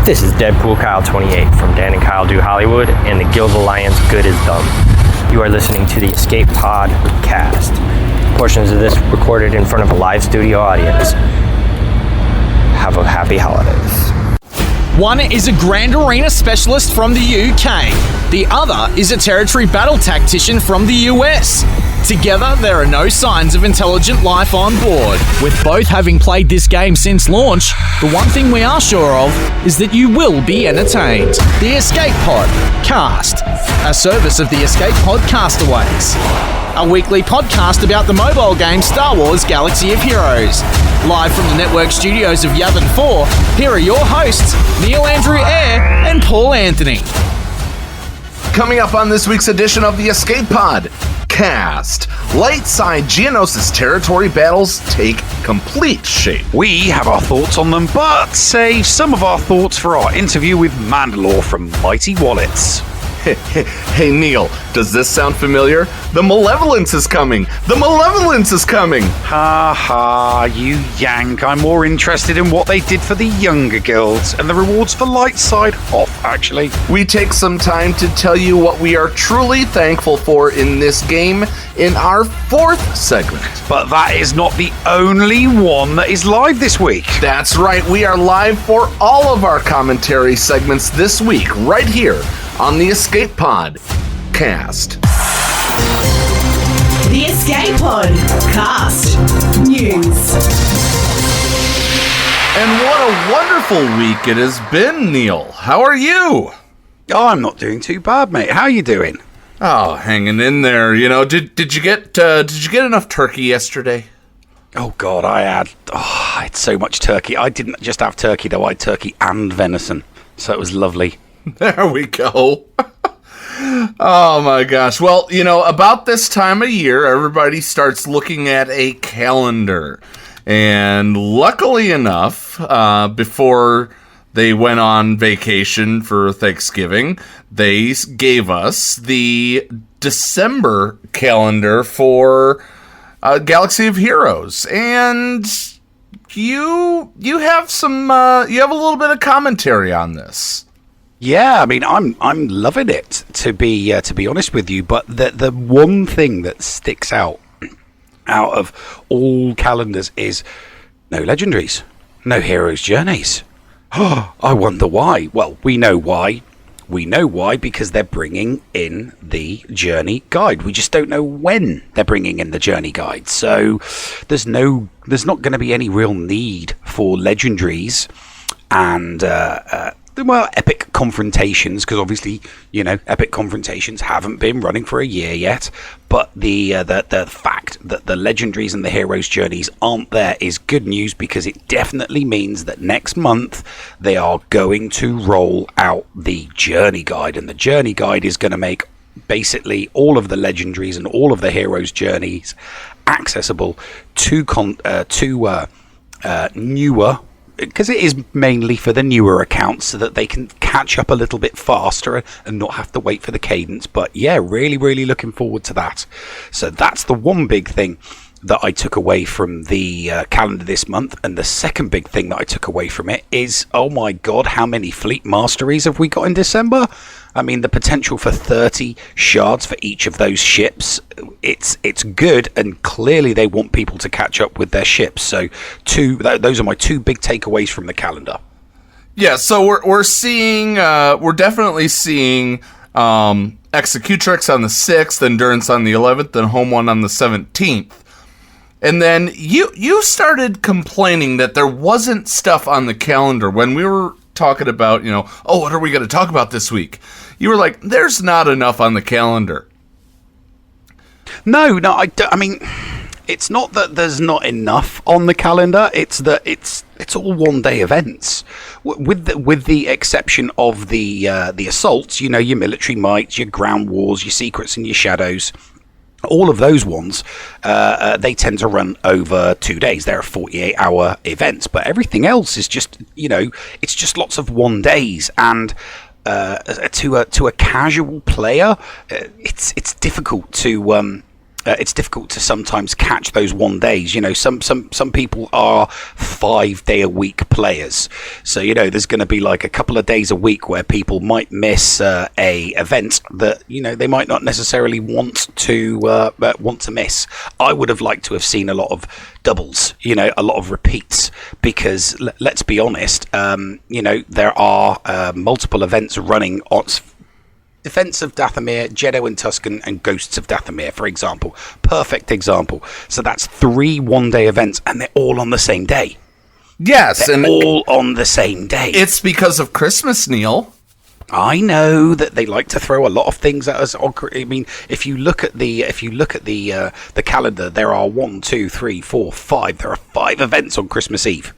This is Deadpool Kyle 28 from Dan and Kyle Do Hollywood and the Guild Alliance Good is Dumb. You are listening to the Escape Pod cast. Portions of this recorded in front of a live studio audience. Have a happy holidays. One is a Grand Arena specialist from the UK. The other is a territory battle tactician from the US. Together, there are no signs of intelligent life on board. With both having played this game since launch, the one thing we are sure of is that you will be entertained. The Escape Pod Cast, a service of the Escape Pod Castaways. A weekly podcast about the mobile game Star Wars Galaxy of Heroes. Live from the network studios of Yavin 4, here are your hosts, Neil Andrew Eyre and Paul Anthony. Coming up on this week's edition of the Escape Pod Cast, Light Side Geonosis Territory Battles take complete shape. We have our thoughts on them, but save some of our thoughts for our interview with Mandalore from Mighty Wallets. Hey Neil, does this sound familiar? The Malevolence is coming! The Malevolence is coming! Ha ha, you yank. I'm more interested in what they did for the younger guilds and the rewards for Light Side Hoth, actually. We take some time to tell you what we are truly thankful for in this game in our fourth segment. But that is not the only one that is live this week. That's right, we are live for all of our commentary segments this week, right here on the Escape Pod Cast. The Escape Pod Cast News. And what a wonderful week it has been, Neil. How are you? Oh, I'm not doing too bad, mate. How are you doing? Oh, hanging in there. You know, did you get enough turkey yesterday? Oh God, I had so much turkey. I didn't just have turkey though. I had turkey and venison, so it was lovely. There we go. Oh my gosh. Well, you know, about this time of year, everybody starts looking at a calendar. And luckily enough, before they went on vacation for Thanksgiving, they gave us the December calendar for Galaxy of Heroes. And you have you have a little bit of commentary on this. Yeah, I mean, I'm loving it, to be honest with you. But the one thing that sticks out of all calendars is no legendaries, no heroes' journeys. Oh, I wonder why. Well, we know why. We know why because they're bringing in the journey guide. We just don't know when they're bringing in the journey guide. So there's not going to be any real need for legendaries and epic confrontations, because obviously, you know, epic confrontations haven't been running for a year yet. But the fact that the legendaries and the heroes' journeys aren't there is good news, because it definitely means that next month they are going to roll out the journey guide, and the journey guide is going to make basically all of the legendaries and all of the heroes' journeys accessible to newer, because it is mainly for the newer accounts, so that they can catch up a little bit faster and not have to wait for the cadence. But yeah, really, really looking forward to that. So that's the one big thing that I took away from the calendar this month. And the second big thing that I took away from it is, oh my God, how many fleet masteries have we got in December? I mean, the potential for 30 shards for each of those ships, it's good, and clearly they want people to catch up with their ships. So those are my two big takeaways from the calendar. Yeah, so we're definitely seeing Executrix on the 6th, Endurance on the 11th, and Home One on the 17th. And then you started complaining that there wasn't stuff on the calendar when we were talking about, what are we going to talk about this week? You were like, there's not enough on the calendar. No, I mean, it's not that there's not enough on the calendar. It's that it's all one-day events, with the exception of the assaults. You know, your military mights, your ground wars, your secrets, and your shadows. All of those ones, they tend to run over 2 days. They're 48-hour events, but everything else is just, it's just lots of 1 days. And to a casual player, it's difficult to it's difficult to sometimes catch those one days. You know, some people are 5-day-a-week players, so you know there's going to be like a couple of days a week where people might miss a event that you know they might not necessarily want to miss. I would have liked to have seen a lot of doubles, you know, a lot of repeats, because let's be honest, you know, there are multiple events running on Defense of Dathomir, Jeddo and Tuscan, and Ghosts of Dathomir, for example. Perfect example. So that's 3 one-day events, and they're all on the same day. Yes, they're and all on the same day. It's because of Christmas, Neil. I know that they like to throw a lot of things at us. I mean, if you look at the calendar, there are 1, 2, 3, 4, 5. There are 5 events on Christmas Eve,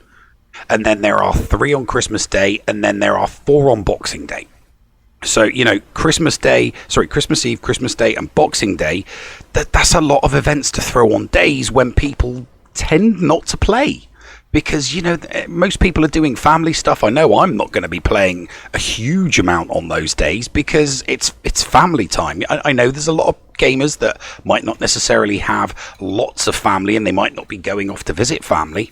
and then there are 3 on Christmas Day, and then there are 4 on Boxing Day. So, you know, Christmas Eve, Christmas Day, and Boxing Day, that's a lot of events to throw on days when people tend not to play. Because, you know, most people are doing family stuff. I know I'm not going to be playing a huge amount on those days because it's family time. I know there's a lot of gamers that might not necessarily have lots of family and they might not be going off to visit family.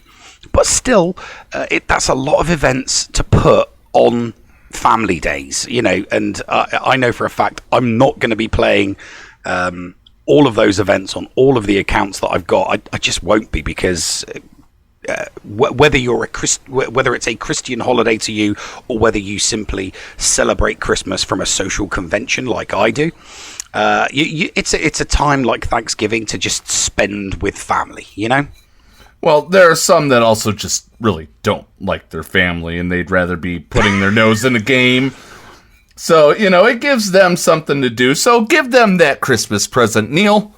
But still, that's a lot of events to put on family days, you know, and I know for a fact I'm not going to be playing all of those events on all of the accounts that I've got. I just won't be, because whether it's a Christian holiday to you or whether you simply celebrate Christmas from a social convention like I do, it's a time like Thanksgiving to just spend with family, you know. Well, there are some that also just really don't like their family and they'd rather be putting their nose in a game. So, you know, it gives them something to do. So give them that Christmas present, Neil.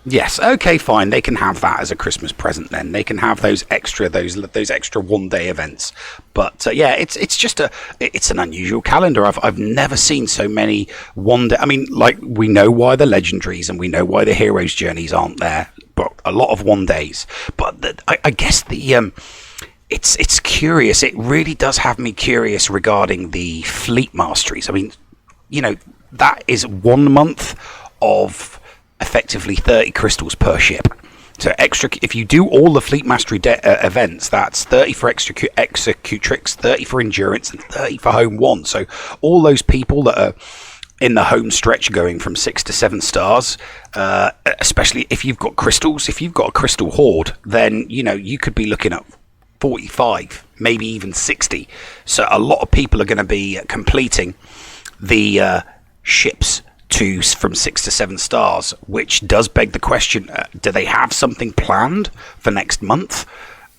Yes, okay, fine. They can have that as a Christmas present then. They can have those extra one-day events. But yeah, it's an unusual calendar. I've never seen so many one-day. I mean, like, we know why the legendaries and we know why the heroes' journeys aren't there, but a lot of one-days. But I guess it's curious. It really does have me curious regarding the fleet masteries. I mean, you know, that is 1 month of effectively 30 crystals per ship. So if you do all the fleet mastery events, that's 30 for executrix, 30 for endurance, and 30 for home 1. So all those people that are in the home stretch going from 6 to 7 stars, especially if you've got crystals, if you've got a crystal hoard, then you know you could be looking at 45, maybe even 60. So a lot of people are going to be completing the ships from 6 to 7 stars, which does beg the question, do they have something planned for next month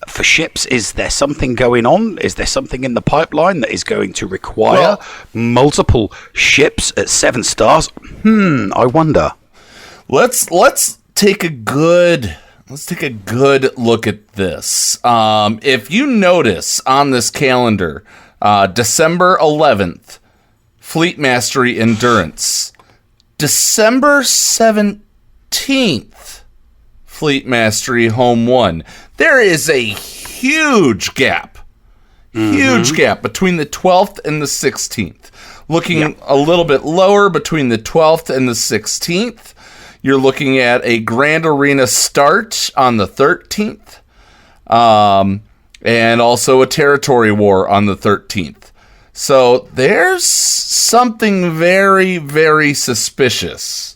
for ships? Is there something going on? Is there something in the pipeline that is going to require multiple ships at 7 stars? I wonder. Let's take a good look at this. If you notice on this calendar, December 11th, Fleet Mastery Endurance. December 17th, Fleet Mastery Home 1. There is a huge gap. Huge gap between the 12th and the 16th. Looking a little bit lower between the 12th and the 16th. You're looking at a Grand Arena start on the 13th. And also a Territory War on the 13th. So there's something very, very suspicious.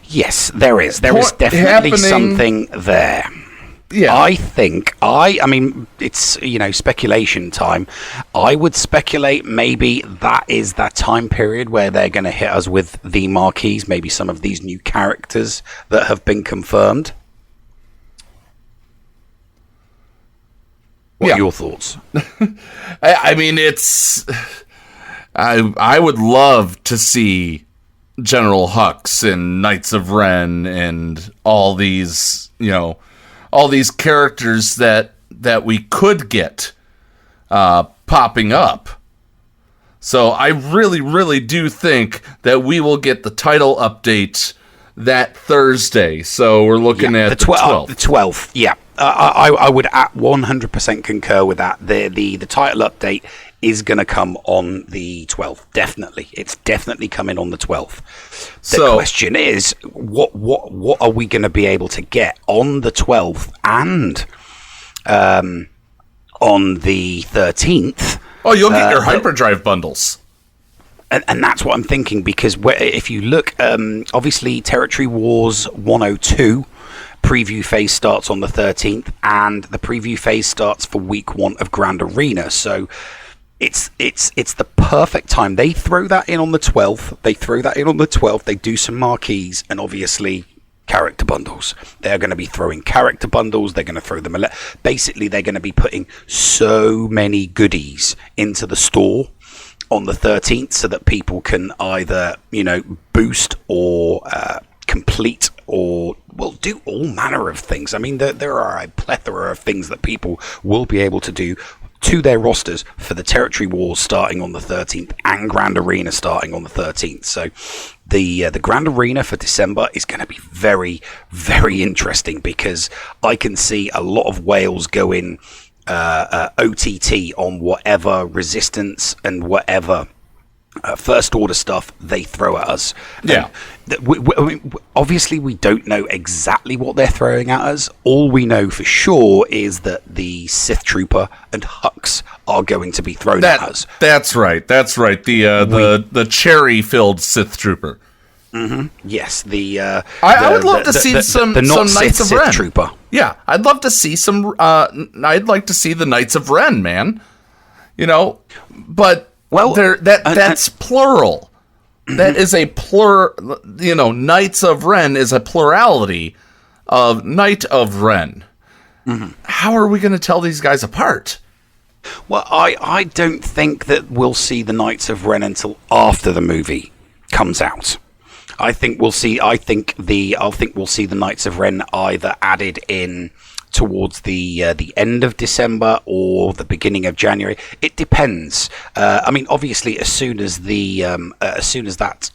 Yes, there is. There is definitely something there. Yeah. I mean, it's, you know, speculation time. I would speculate maybe that is that time period where they're going to hit us with the marquees, maybe some of these new characters that have been confirmed. What are your thoughts? I mean, I would love to see General Hux and Knights of Ren and all these, you know, all these characters that we could get popping up. So I really, really do think that we will get the title update that Thursday. So we're looking at the 12th. The 12th, yeah. I would at 100% concur with that. The title update is going to come on the 12th. Definitely. It's definitely coming on the 12th. The So- question is, what are we going to be able to get on the 12th and on the 13th? Oh, you'll get your hyperdrive bundles. And that's what I'm thinking, because if you look, obviously Territory Wars 102 preview phase starts on the 13th, and the preview phase starts for week 1 of Grand Arena. So it's the perfect time. They throw that in on the 12th. They do some marquees, and obviously character bundles. They're going to be throwing character bundles. They're going to throw them. Basically, they're going to be putting so many goodies into the store on the 13th, so that people can either, boost or complete, or do all manner of things. I mean, there are a plethora of things that people will be able to do to their rosters for the Territory Wars starting on the 13th and Grand Arena starting on the 13th. So the Grand Arena for December is going to be very, very interesting, because I can see a lot of whales going OTT on whatever resistance and whatever first order stuff they throw at us. Yeah. Obviously, we don't know exactly what they're throwing at us. All we know for sure is that the Sith Trooper and Hux are going to be thrown at us. That's right. The cherry-filled Sith Trooper. Mm-hmm. Yes, I would love to see some Knights of Ren. Trooper. Yeah, I'd love to see some. I'd like to see the Knights of Ren, man. But that's plural. That is a plural. Knights of Ren is a plurality of Knight of Ren. Mm-hmm. How are we going to tell these guys apart? Well, I don't think that we'll see the Knights of Ren until after the movie comes out. I think we'll see the Knights of Ren either added in towards the end of December or the beginning of January. It depends. I mean, obviously, as soon as that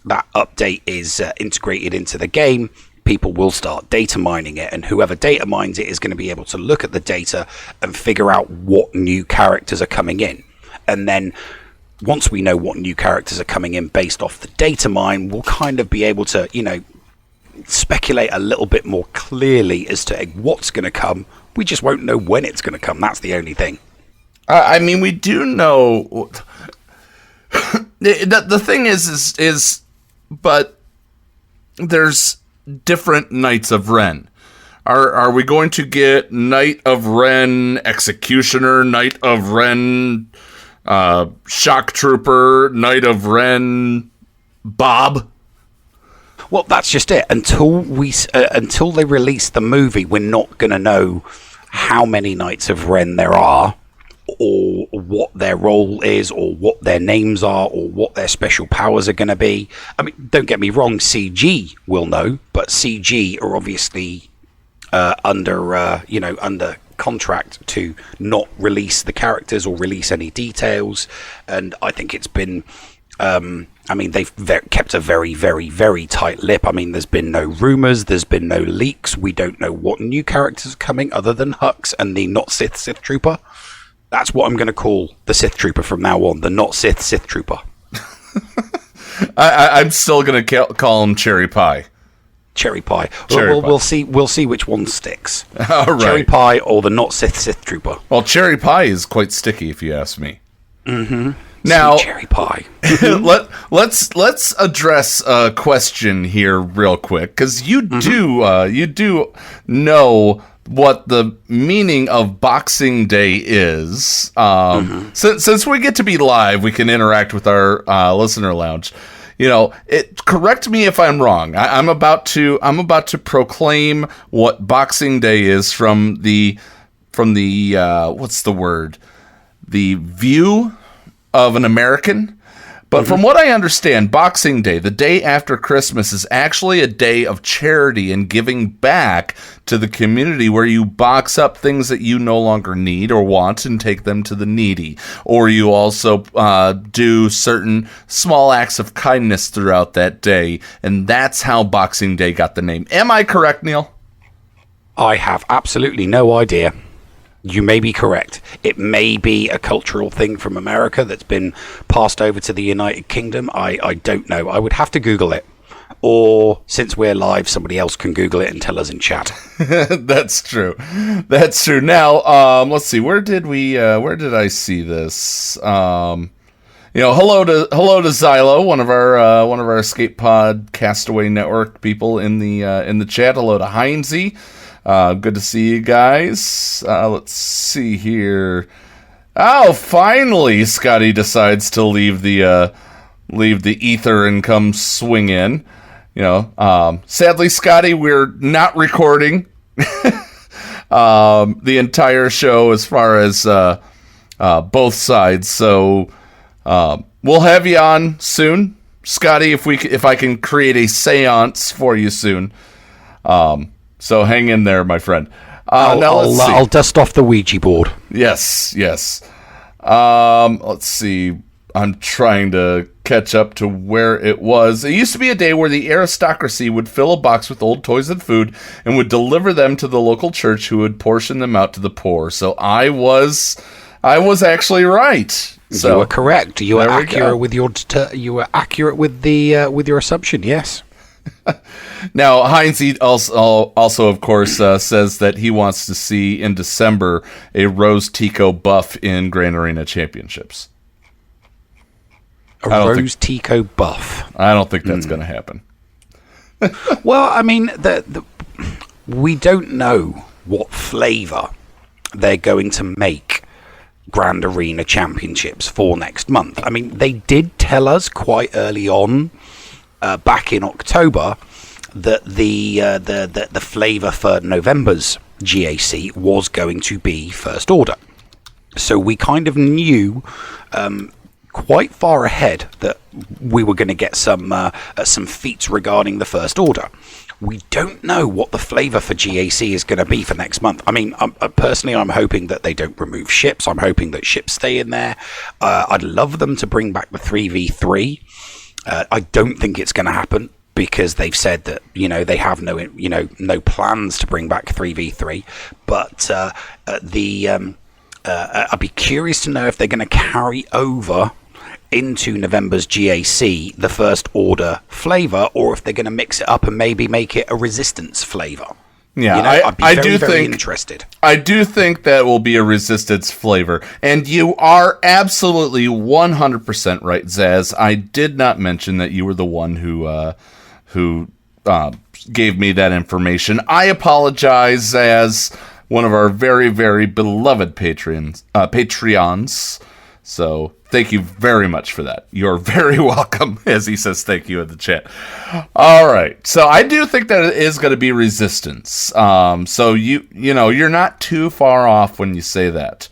update is integrated into the game, people will start data mining it, and whoever data mines it is going to be able to look at the data and figure out what new characters are coming in, and then once we know what new characters are coming in based off the data mine, we'll kind of be able to, speculate a little bit more clearly as to what's going to come. We just won't know when it's going to come. That's the only thing. I mean, we do know. The thing is, but there's different Knights of Ren. Are we going to get Knight of Ren Executioner, Knight of Ren Shock Trooper, Knight of Ren Bob? Well, that's just it. Until they release the movie, we're not going to know how many Knights of Ren there are, or what their role is, or what their names are, or what their special powers are going to be. I mean, don't get me wrong, CG will know, but CG are obviously under contract to not release the characters or release any details, and I think it's been they've kept a very, very, very tight lip. I mean, there's been no rumors, there's been no leaks. We don't know what new characters are coming other than Hux and the not Sith Trooper. That's what I'm going to call the Sith Trooper from now on, the not Sith Trooper. I'm still going to call him Cherry Pie. Cherry Pie. Cherry Pie. We'll see which one sticks. All right. Cherry Pie or the not Sith Trooper. Well, Cherry Pie is quite sticky, if you ask me. Mm-hmm. Now, Sweet cherry pie. let's address a question here real quick, because you do know what the meaning of Boxing Day is. Since we get to be live, we can interact with our listener lounge. Correct me if I'm wrong. I'm about to proclaim what Boxing Day is from the what's the word? The View of an American. But from what I understand, Boxing Day, the day after Christmas, is actually a day of charity and giving back to the community, where you box up things that you no longer need or want and take them to the needy. Or you also do certain small acts of kindness throughout that day. And that's how Boxing Day got the name. Am I correct, Neil? I have absolutely no idea. You may be correct. It may be a cultural thing from America that's been passed over to the United Kingdom. I don't know. I would have to Google it. Or, since we're live, somebody else can Google it and tell us in chat. That's true. That's true. Now, let's see. Where did I see this? Hello to Xylo, one of our Escape Pod Castaway Network people in the chat. Hello to Heinze. Good to see you guys. Let's see here. Oh, finally, Scotty decides to leave the ether and come swing in. Sadly, Scotty, we're not recording the entire show as far as both sides. So we'll have you on soon, Scotty. If I can create a seance for you soon. So hang in there, my friend. I'll dust off the Ouija board. Yes. Let's see. I'm trying to catch up to where it was. It used to be a day where the aristocracy would fill a box with old toys and food and would deliver them to the local church, who would portion them out to the poor. So I was actually right. So you were correct. You were accurate with your with your assumption. Yes. Now, Heinze also of course, says that he wants to see in December a Rose Tico buff in Grand Arena Championships. A Rose Tico buff. I don't think that's going to happen. Well, I mean, we don't know what flavor they're going to make Grand Arena Championships for next month. I mean, they did tell us quite early on, back in October, that the flavor for November's GAC was going to be First Order. So we kind of knew quite far ahead that we were going to get some feats regarding the First Order. We don't know what the flavor for GAC is going to be for next month. I mean, personally, I'm hoping that they don't remove ships. I'm hoping that ships stay in there. I'd love them to bring back the 3v3. I don't think it's going to happen, because they've said that, they have no plans to bring back 3v3. But I'd be curious to know if they're going to carry over into November's GAC the First Order flavor, or if they're going to mix it up and maybe make it a Resistance flavor. Yeah, I'd be very interested. I do think that will be a Resistance flavor. And you are absolutely 100% right, Zaz. I did not mention that you were the one who gave me that information. I apologize, as one of our very, very beloved Patreons. So thank you very much for that. You're very welcome, as he says thank you in the chat. All right. So I do think that it is going to be Resistance. So you're not too far off when you say that.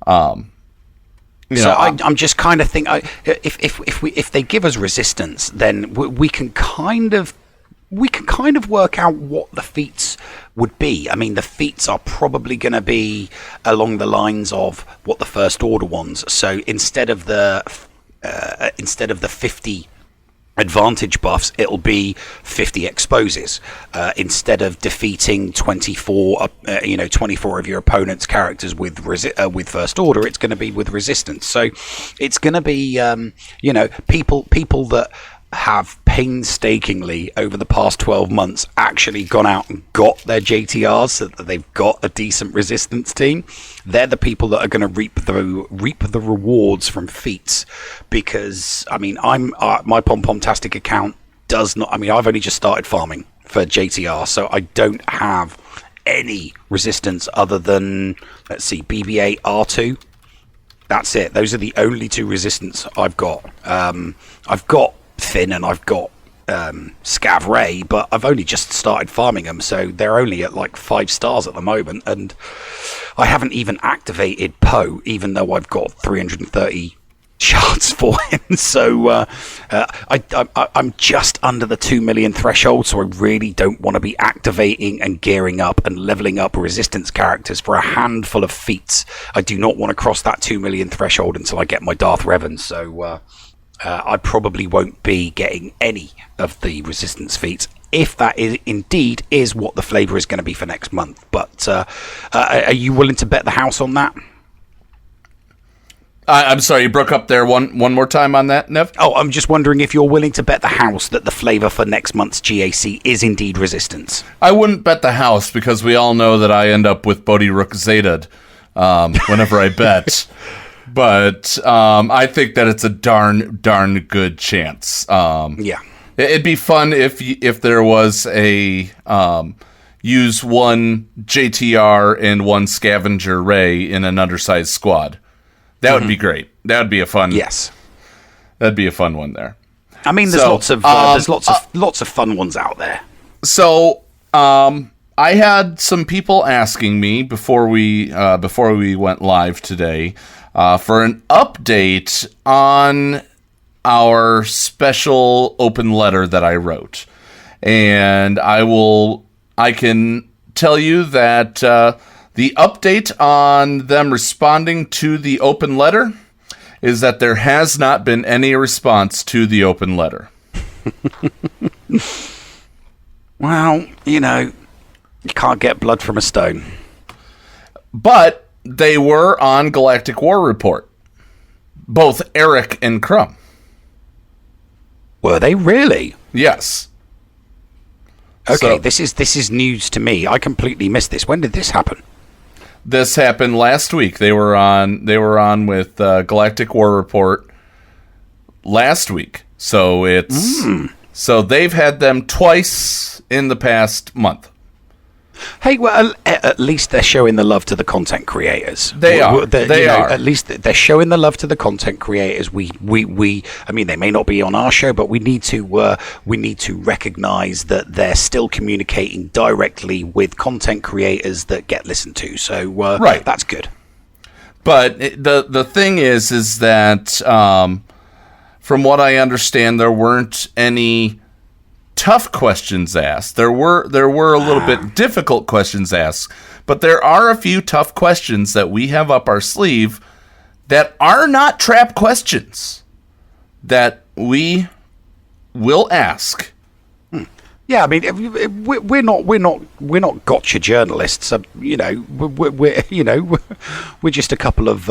I'm just kind of thinking, if they give us Resistance, then we can kind of work out what the feats would be. I mean, the feats are probably going to be along the lines of what the First Order ones. So instead of the 50 advantage buffs, it'll be 50 exposes. Instead of defeating 24 of your opponent's characters with First Order, it's going to be with Resistance. So it's going to be people that have painstakingly over the past 12 months actually gone out and got their JTRs, so that they've got a decent Resistance team. They're the people that are going to reap the rewards from feats, because I mean, my Pom-Pom-tastic account does not. I mean, I've only just started farming for JTR, so I don't have any Resistance other than, let's see, BB-8 R2. That's it. Those are the only two Resistance I've got. I've got Finn and I've got Scav Ray, but I've only just started farming them, so they're only at like 5 stars at the moment, and I haven't even activated Poe, even though I've got 330 shards for him. So I'm just under the 2 million threshold, so I really don't want to be activating and gearing up and leveling up Resistance characters for a handful of feats. I do not want to cross that 2 million threshold until I get my Darth Revan, so I probably won't be getting any of the Resistance feats, if that is indeed is what the flavour is going to be for next month. But are you willing to bet the house on that? I'm sorry, you broke up there one more time on that, Nev? Oh, I'm just wondering if you're willing to bet the house that the flavour for next month's GAC is indeed Resistance. I wouldn't bet the house because we all know that I end up with Bodhi Rook Zeta whenever I bet. But I think that it's a darn good chance. Yeah. It'd be fun if there was a use one JTR and one Scavenger Ray in an undersized squad. That would be great. That would be a fun. Yes. That'd be a fun one there. I mean, there's lots of fun ones out there. So, I had some people asking me before we went live today for an update on our special open letter that I wrote, and I can tell you that. The update on them responding to the open letter is that there has not been any response to the open letter. Well, you can't get blood from a stone. But they were on Galactic War Report. Both Eric and Crumb. Were they really? Yes. Okay, this is news to me. I completely missed this. When did this happen? This happened last week. They were on with Galactic War Report last week. So so they've had them twice in the past month. Hey, well, at least they're showing the love to the content creators. They are. They are. At least they're showing the love to the content creators. We. I mean, they may not be on our show, but we need to recognise that they're still communicating directly with content creators that get listened to. So, right, that's good. But the thing is that from what I understand, there weren't any tough questions asked. There were a little bit difficult questions asked, but there are a few tough questions that we have up our sleeve that are not trap questions that we will ask. Yeah, I mean, we're not gotcha journalists. We're just a couple of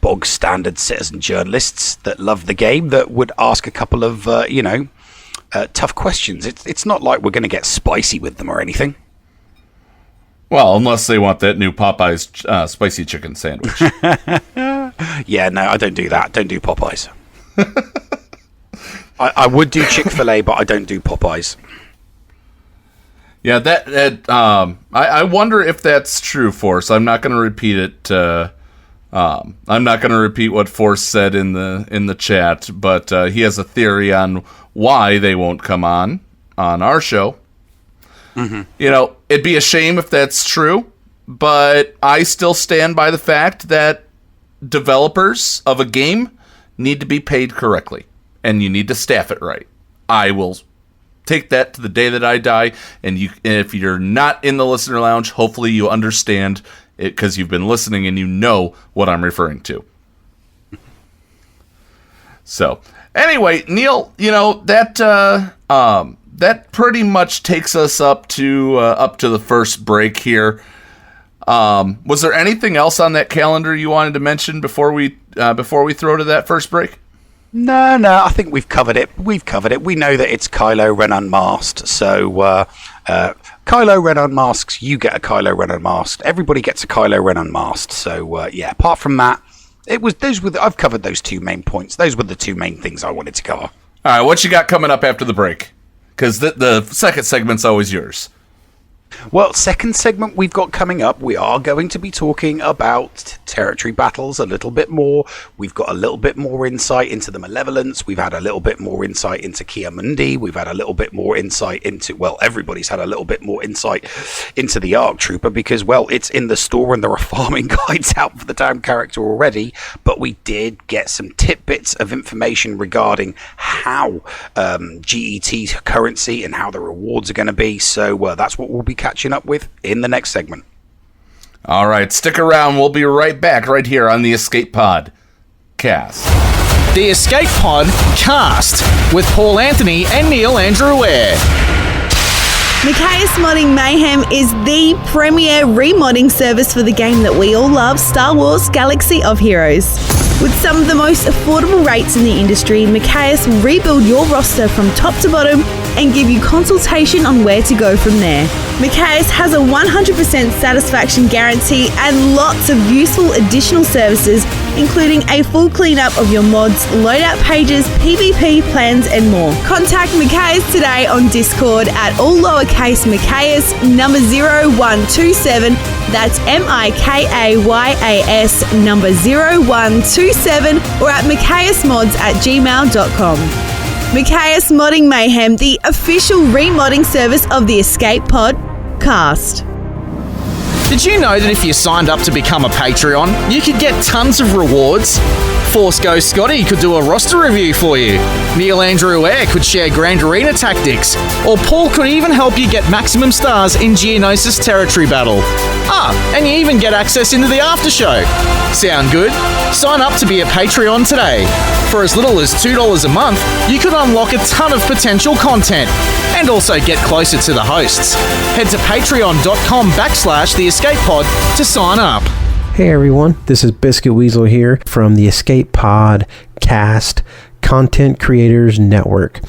bog standard citizen journalists that love the game that would ask a couple of tough questions. It's not like we're going to get spicy with them or anything. Well, unless they want that new Popeye's spicy chicken sandwich. Yeah, no, I don't do that. Don't do Popeyes. I would do Chick-fil-A, but I don't do Popeyes. Yeah, I wonder if that's true, Force. I'm not going to repeat it. I'm not going to repeat what Force said in the chat, but he has a theory on why they won't come on our show. Mm-hmm. It'd be a shame if that's true, but I still stand by the fact that developers of a game need to be paid correctly, and you need to staff it right. I will take that to the day that I die, and if you're not in the listener lounge, hopefully you understand it because you've been listening and you know what I'm referring to. So, anyway, Neil, that pretty much takes us up to the first break here. Was there anything else on that calendar you wanted to mention before we throw to that first break? No, I think we've covered it. We know that it's Kylo Ren unmasked, so Kylo Ren unmasks, you get a Kylo Ren unmasked, everybody gets a Kylo Ren unmasked. So apart from that, I've covered those two main points. Those were the two main things I wanted to cover. All right, what you got coming up after the break? Because the second segment's always yours. Well, second segment we've got coming up, we are going to be talking about territory battles a little bit more. We've got a little bit more insight into the Malevolence. We've had a little bit more insight into Kia Mundi. We've had a little bit more insight into, well, everybody's had a little bit more insight into the ARC Trooper because, well, it's in the store and there are farming guides out for the damn character already. But we did get some tidbits of information regarding how GET currency and how the rewards are going to be. So that's what we'll be catching up with in the next segment. All right, stick around. We'll be right back right here on the Escape Pod Cast. The Escape Pod Cast with Paul Anthony and Neil Andrew Ware. Macias Modding Mayhem is the premier remodding service for the game that we all love, Star Wars Galaxy of Heroes. With some of the most affordable rates in the industry, Macias will rebuild your roster from top to bottom and give you consultation on where to go from there. Macias has a 100% satisfaction guarantee and lots of useful additional services, including a full cleanup of your mods, loadout pages, PvP plans and more. Contact Macias today on Discord at all lowercase Macias number 0127. That's MIKAYAS number 0127 or at maciasmods@gmail.com. Macias Modding Mayhem, the official remodding service of the Escape Pod cast. Did you know that if you signed up to become a Patreon, you could get tons of rewards? Force Ghost Scotty could do a roster review for you. Neil Andrew Air could share Grand Arena tactics. Or Paul could even help you get maximum stars in Geonosis Territory Battle. And you even get access into the after show. Sound good? Sign up to be a Patreon today. For as little as $2 a month, you could unlock a ton of potential content and also get closer to the hosts. Head to patreon.com/The Escape Pod to sign up. Hey everyone, this is Biscuit Weasel here from the Escape Pod Cast Content Creators Network.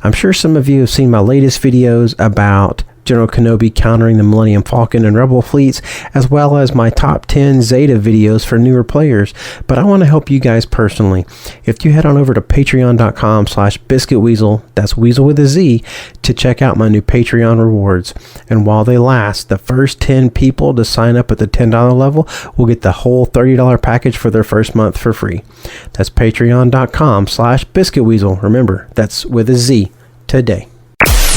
I'm sure some of you have seen my latest videos about General Kenobi countering the Millennium Falcon and Rebel fleets, as well as my top 10 Zeta videos for newer players. But I want to help you guys personally. If you head on over to patreon.com/biscuitweasel, that's Weasel with a Z, to check out my new Patreon rewards. And while they last, the first 10 people to sign up at the $10 level will get the whole $30 package for their first month for free. That's patreon.com/biscuitweasel. Remember, that's with a Z today.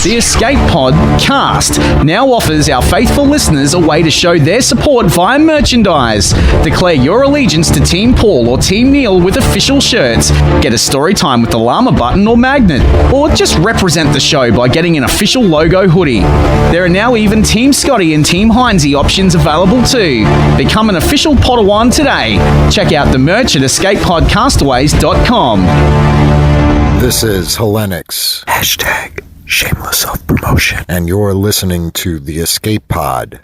The Escape Pod Cast now offers our faithful listeners a way to show their support via merchandise. Declare your allegiance to Team Paul or Team Neil with official shirts. Get a story time with the llama button or magnet. Or just represent the show by getting an official logo hoodie. There are now even Team Scotty and Team Heinze options available too. Become an official Padawan today. Check out the merch at escapepodcastaways.com. This is Hellenix. Hashtag shameless self-promotion. And you're listening to the Escape Pod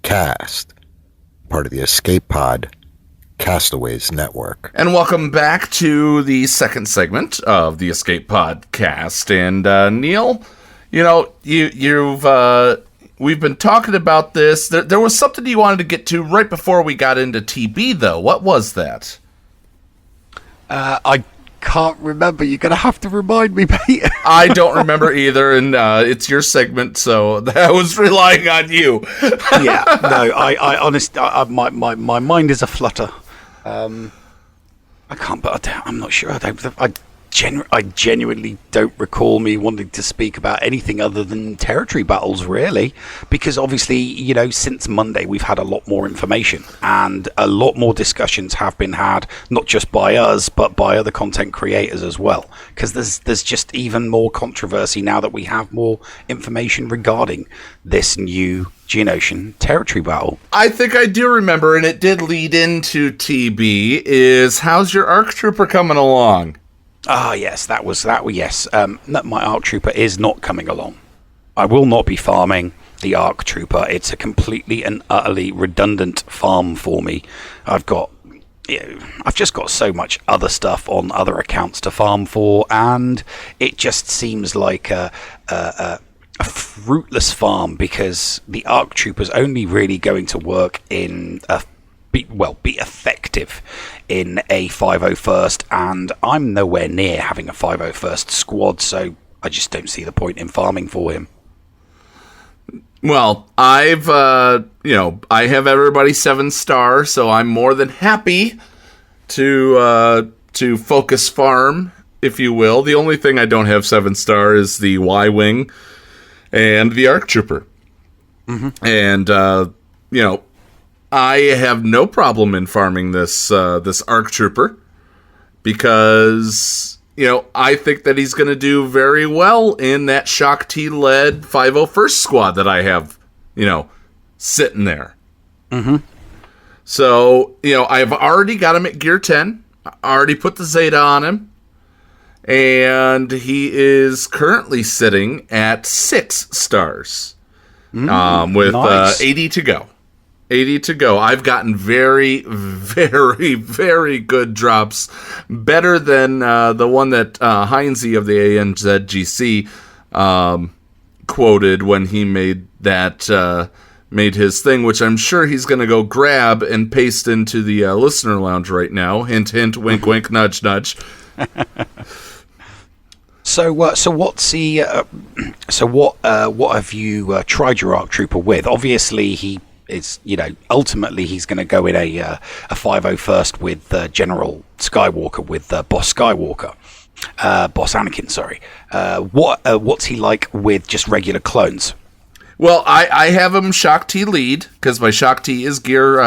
Cast, part of the Escape Pod Castaways Network. And welcome back to the second segment of the Escape Pod Cast. And Neil, you know, we've been talking about this. There was something you wanted to get to right before we got into TB, though. What was that? I can't remember. You're going to have to remind me, Pete. I don't remember either, and it's your segment, so I was relying on you. Yeah, no, I honestly, my mind is a flutter. I can't, but I'm not sure. I genuinely don't recall me wanting to speak about anything other than territory battles, really, because obviously, you know, since Monday we've had a lot more information and a lot more discussions have been had, not just by us but by other content creators as well, because there's just even more controversy now that we have more information regarding this new Geonosian territory battle. I think I do remember, and it did lead into TB, is how's your ARC Trooper coming along? Ah, yes, that was yes. My ARC Trooper is not coming along. I will not be farming the ARC Trooper. It's a completely and utterly redundant farm for me. I've just got so much other stuff on other accounts to farm for, and it just seems like a fruitless farm, because the ARC Trooper's only really going to work in be effective in a 501st, and I'm nowhere near having a 501st squad, so I just don't see the point in farming for him. Well, I have everybody 7-star, so I'm more than happy to focus farm, if you will. The only thing I don't have 7-star is the Y-Wing and the ARC Trooper. Mm-hmm. And, I have no problem in farming this ARC Trooper, because, I think that he's going to do very well in that Shock T-led 501st squad that I have, sitting there. Mm-hmm. So, I've already got him at Gear 10. I already put the Zeta on him. and he is currently sitting at 6 stars with nice. 80 to go. 80 to go. I've gotten very, very, very good drops. Better than the one that Heinze of the ANZGC quoted when he made that made his thing, which I'm sure he's going to go grab and paste into the listener lounge right now. Hint, hint, wink, wink, nudge, nudge. So what's the what have you tried your ARC Trooper with? Obviously, he is, ultimately he's going to go in a 501st with General Skywalker, with Boss Skywalker, Boss Anakin. Sorry. What's he like with just regular clones? Well, I have him Shock T lead because my Shock T is gear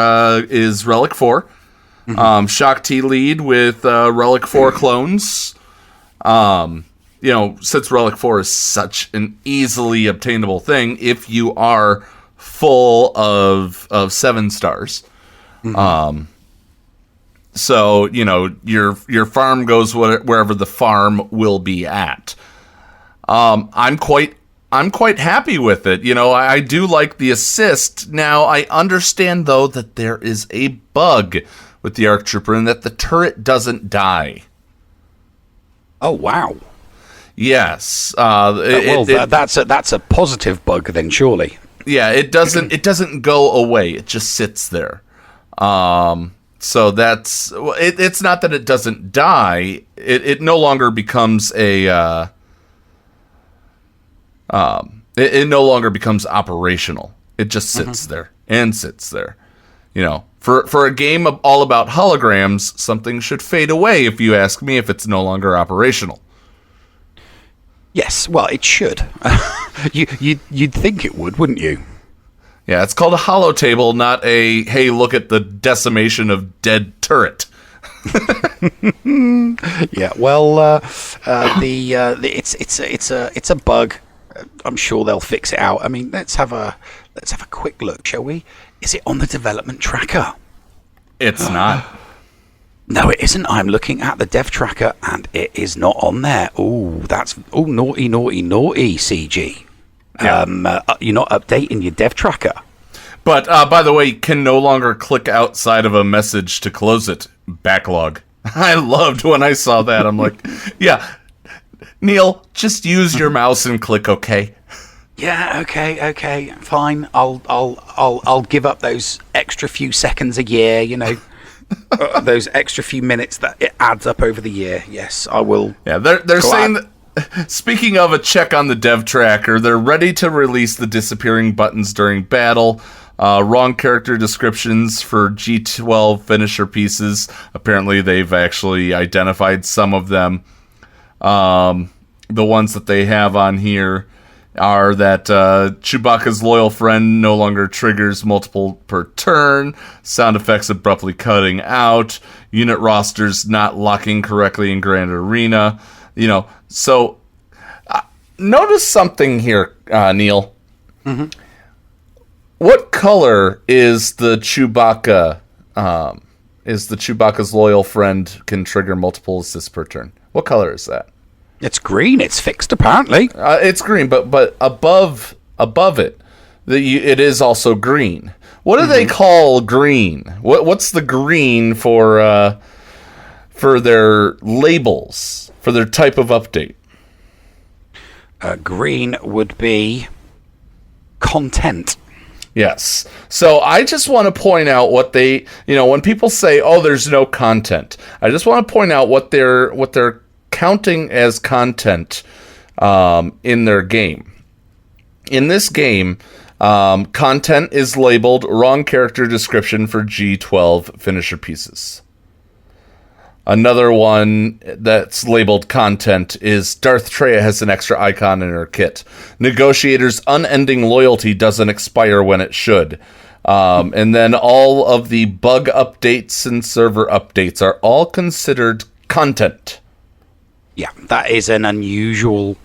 is Relic 4. Shock T lead with Relic 4 clones. Since Relic 4 is such an easily obtainable thing, if you are full of 7 stars. So, your farm goes wherever the farm will be at. I'm quite happy with it. I do like the assist. Now, I understand, though, that there is a bug with the ARC Trooper and that the turret doesn't die. Oh, wow. Yes. That's a positive bug then, surely. Yeah, it doesn't go away. It just sits there. So that's it's not that it doesn't die. It no longer becomes a it no longer becomes operational. It just sits there and sits there. For a game all about holograms, something should fade away, if you ask me, if it's no longer operational. Yes, well, it should. You'd think it would, wouldn't you? Yeah, it's called a holo table, not a hey, look at the decimation of dead turret. Yeah, well, it's a bug. I'm sure they'll fix it out. I mean, let's have a quick look, shall we? Is it on the development tracker? It's not. No, it isn't. I'm looking at the dev tracker, and it is not on there. Naughty, CG. Yeah. You're not updating your dev tracker. But, by the way, can no longer click outside of a message to close it. Backlog. I loved when I saw that. I'm like, yeah, Neil, just use your mouse and click OK. Yeah, okay, fine. I'll give up those extra few seconds a year, those extra few minutes that it adds up over the year. Yes, I will. Yeah, they're saying that, speaking of a check on the dev tracker, they're ready to release the disappearing buttons during battle. Wrong character descriptions for G12 finisher pieces. Apparently, they've actually identified some of them. The ones that they have on here are that Chewbacca's loyal friend no longer triggers multiple per turn, sound effects abruptly cutting out, unit rosters not locking correctly in Grand Arena. So notice something here, Neil. What color is the Chewbacca? Is the Chewbacca's loyal friend can trigger multiple assists per turn? What color is that? It's green. It's fixed, apparently. It's green, but above it, it is also green. What do they call green? What's the green for their labels, for their type of update? Green would be content. Yes. So I just want to point out what they, when people say, "Oh, there's no content," I just want to point out what they're counting as content in their game. In this game, content is labeled wrong character description for G12 finisher pieces. Another one that's labeled content is Darth Traya has an extra icon in her kit. Negotiator's unending loyalty doesn't expire when it should. And then all of the bug updates and server updates are all considered content. Yeah, that is an unusual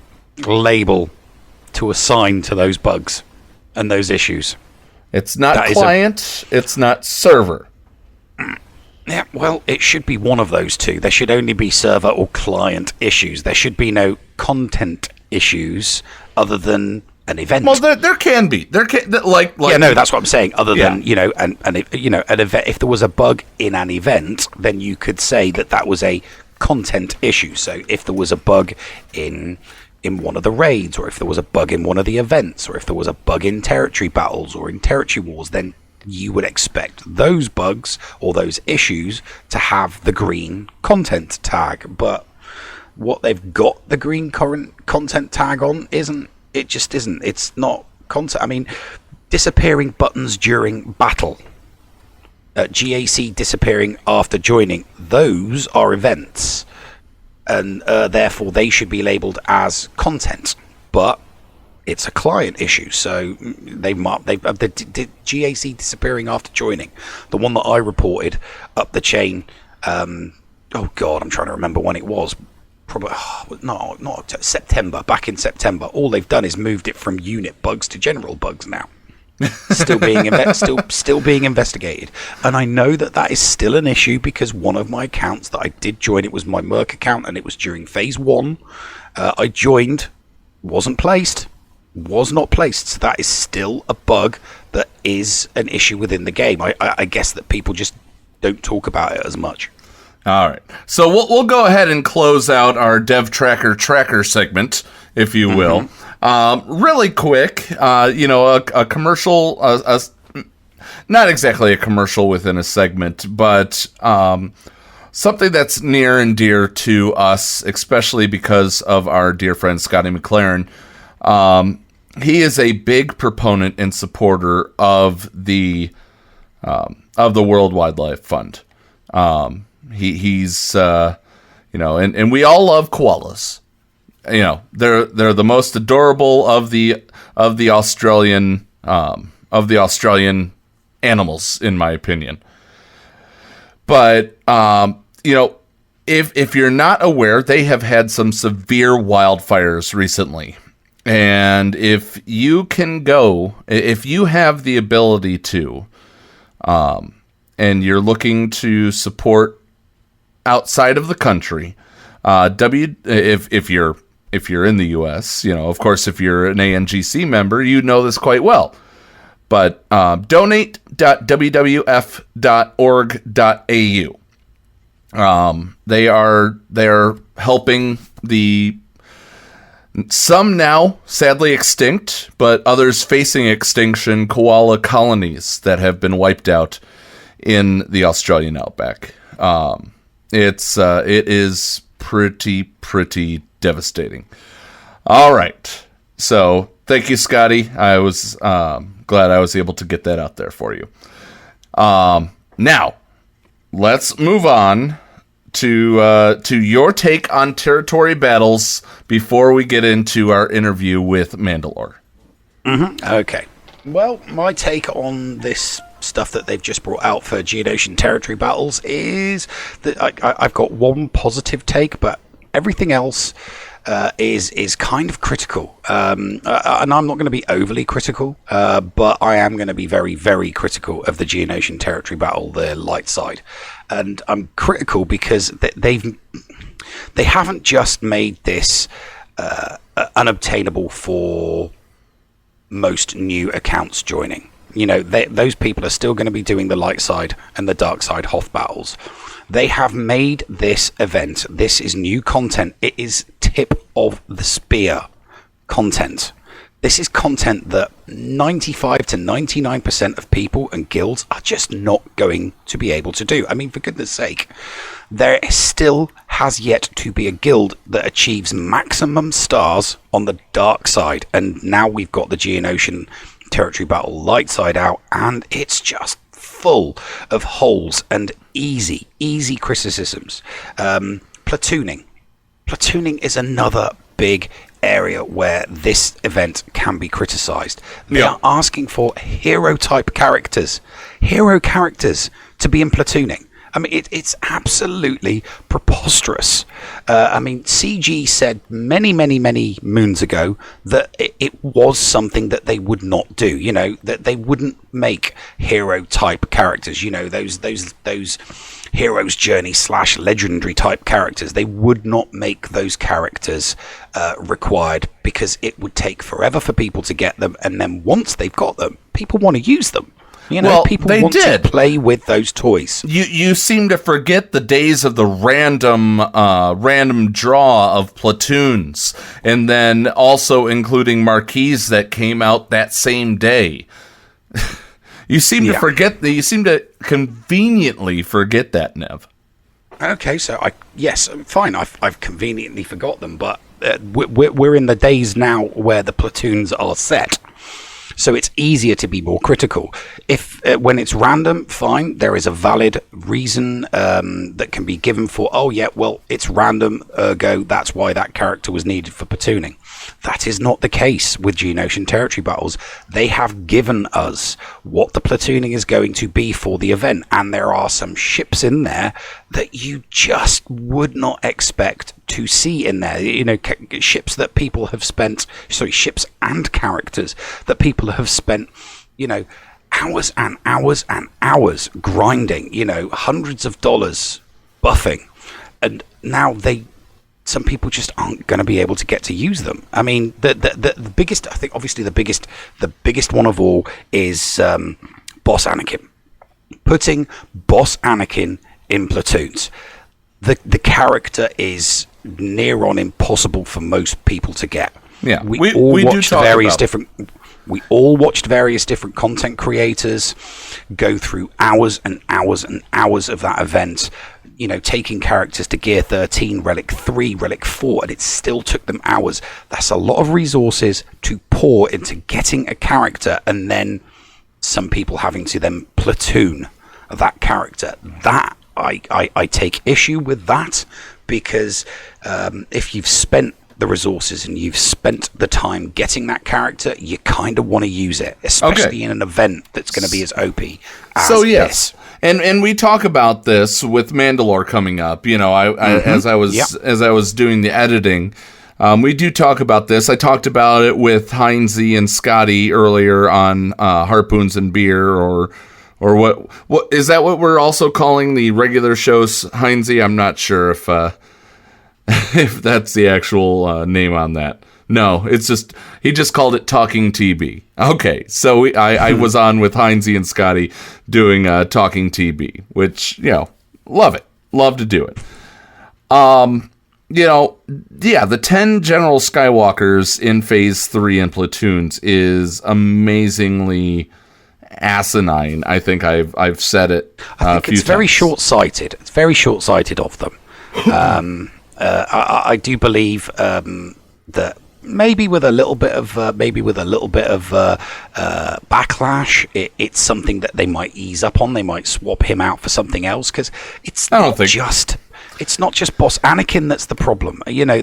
label to assign to those bugs and those issues. It's not client, it's not server. Yeah, well, it should be one of those two. There should only be server or client issues. There should be no content issues other than an event. Well, there can be. Yeah, no, that's what I'm saying. Other than an event. If there was a bug in an event, then you could say that was a content issue. So if there was a bug in one of the raids, or if there was a bug in one of the events, or if there was a bug in territory battles or in territory wars, then you would expect those bugs or those issues to have the green content tag. But what they've got the green content tag on isn't. It just isn't. It's not content. I mean, disappearing buttons during battle, GAC disappearing after joining, those are events, and therefore they should be labelled as content. But it's a client issue, so the GAC disappearing after joining, the one that I reported up the chain. Oh God, I'm trying to remember when it was. Probably not September. Back in September, all they've done is moved it from unit bugs to general bugs now. Still being still being investigated, and I know that is still an issue because one of my accounts that I did join, it was my Merc account, and it was during phase 1. I joined, was not placed. So that is still a bug that is an issue within the game. I guess that people just don't talk about it as much. All right, so we'll go ahead and close out our Dev Tracker segment, if you will. Really quick, a commercial, not exactly a commercial within a segment, but something that's near and dear to us, especially because of our dear friend Scotty McLaren. He is a big proponent and supporter of the World Wildlife Fund. He's and we all love koalas. They're the most adorable of the Australian animals, in my opinion. But if you're not aware, they have had some severe wildfires recently. And if you have the ability to, and you're looking to support outside of the country, if you're in the U.S., of course, if you're an ANGC member, you know this quite well. But donate.wwf.org.au. They are helping some now sadly extinct, but others facing extinction koala colonies that have been wiped out in the Australian outback. It is pretty devastating. All right. So thank you, Scotty. I was glad I was able to get that out there for you. Now, let's move on to your take on territory battles before we get into our interview with Mandalore. Okay. Well, my take on this stuff that they've just brought out for Geonosian territory battles is that I've got one positive take, but everything else is kind of critical. And I'm not going to be overly critical, but I am going to be very, very critical of the Geonosian territory battle, the light side. And I'm critical because they haven't just made this unobtainable for most new accounts joining. Those people are still going to be doing the light side and the dark side Hoth battles. They have made this event. This is new content. It is tip of the spear content. This is content that 95 to 99% of people and guilds are just not going to be able to do. I mean, for goodness sake, there still has yet to be a guild that achieves maximum stars on the dark side. And now we've got the Geonosian territory battle light side out, and it's just full of holes and easy criticisms. Platooning is another big area where this event can be criticized. They are asking for hero characters to be in platooning. I mean, it's absolutely preposterous. I mean, CG said many moons ago that it was something that they would not do. You know, that they wouldn't make hero type characters. You know, those hero's journey / legendary type characters. They would not make those characters required because it would take forever for people to get them, and then once they've got them, people want to use them. You know, people want to play with those toys. You seem to forget the days of the random draw of platoons, and then also including marquees that came out that same day. You seem to forget that. You seem to conveniently forget that, Nev. Okay, so fine. I've conveniently forgot them, but we're in the days now where the platoons are set. So it's easier to be more critical. If when it's random, fine, there is a valid reason that can be given for, it's random, ergo, that's why that character was needed for platooning. That is not the case with Geonosian Territory Battles. They have given us what the platooning is going to be for the event, and there are some ships in there that you just would not expect to see in there. You know, ships and characters that people have spent, you know, hours and hours and hours grinding, you know, hundreds of dollars buffing, and now some people just aren't going to be able to get to use them. I mean, the biggest, I think, obviously the biggest one of all is Boss Anakin. Putting Boss Anakin in platoons. The character is near on impossible for most people to get. Yeah, we all watched various different content creators go through hours and hours and hours of that event, you know, taking characters to Gear 13, Relic 3, Relic 4, and it still took them hours. That's a lot of resources to pour into getting a character, and then some people having to then platoon that character. That, I take issue with that, because if you've spent the resources and you've spent the time getting that character, you kind of want to use it, especially in an event that's going to be as OP as this. And we talk about this with Mandalore coming up. You know, as I was doing the editing, we do talk about this. I talked about it with Heinze and Scotty earlier on Harpoons and Beer, or what is that what we're also calling the regular shows, Heinze? I'm not sure if if that's the actual name on that. No, it's just, he just called it Talking TB. Okay, so I was on with Heinze and Scotty doing Talking TB, which, you know, love it. Love to do it. You know, yeah, the 10 General Skywalkers in Phase 3 in platoons is amazingly asinine. I think I've said it I think it's very short-sighted. It's very short-sighted of them. I do believe that maybe with a little bit of backlash, it's something that they might ease up on. They might swap him out for something else, because it's not just Boss Anakin that's the problem. You know,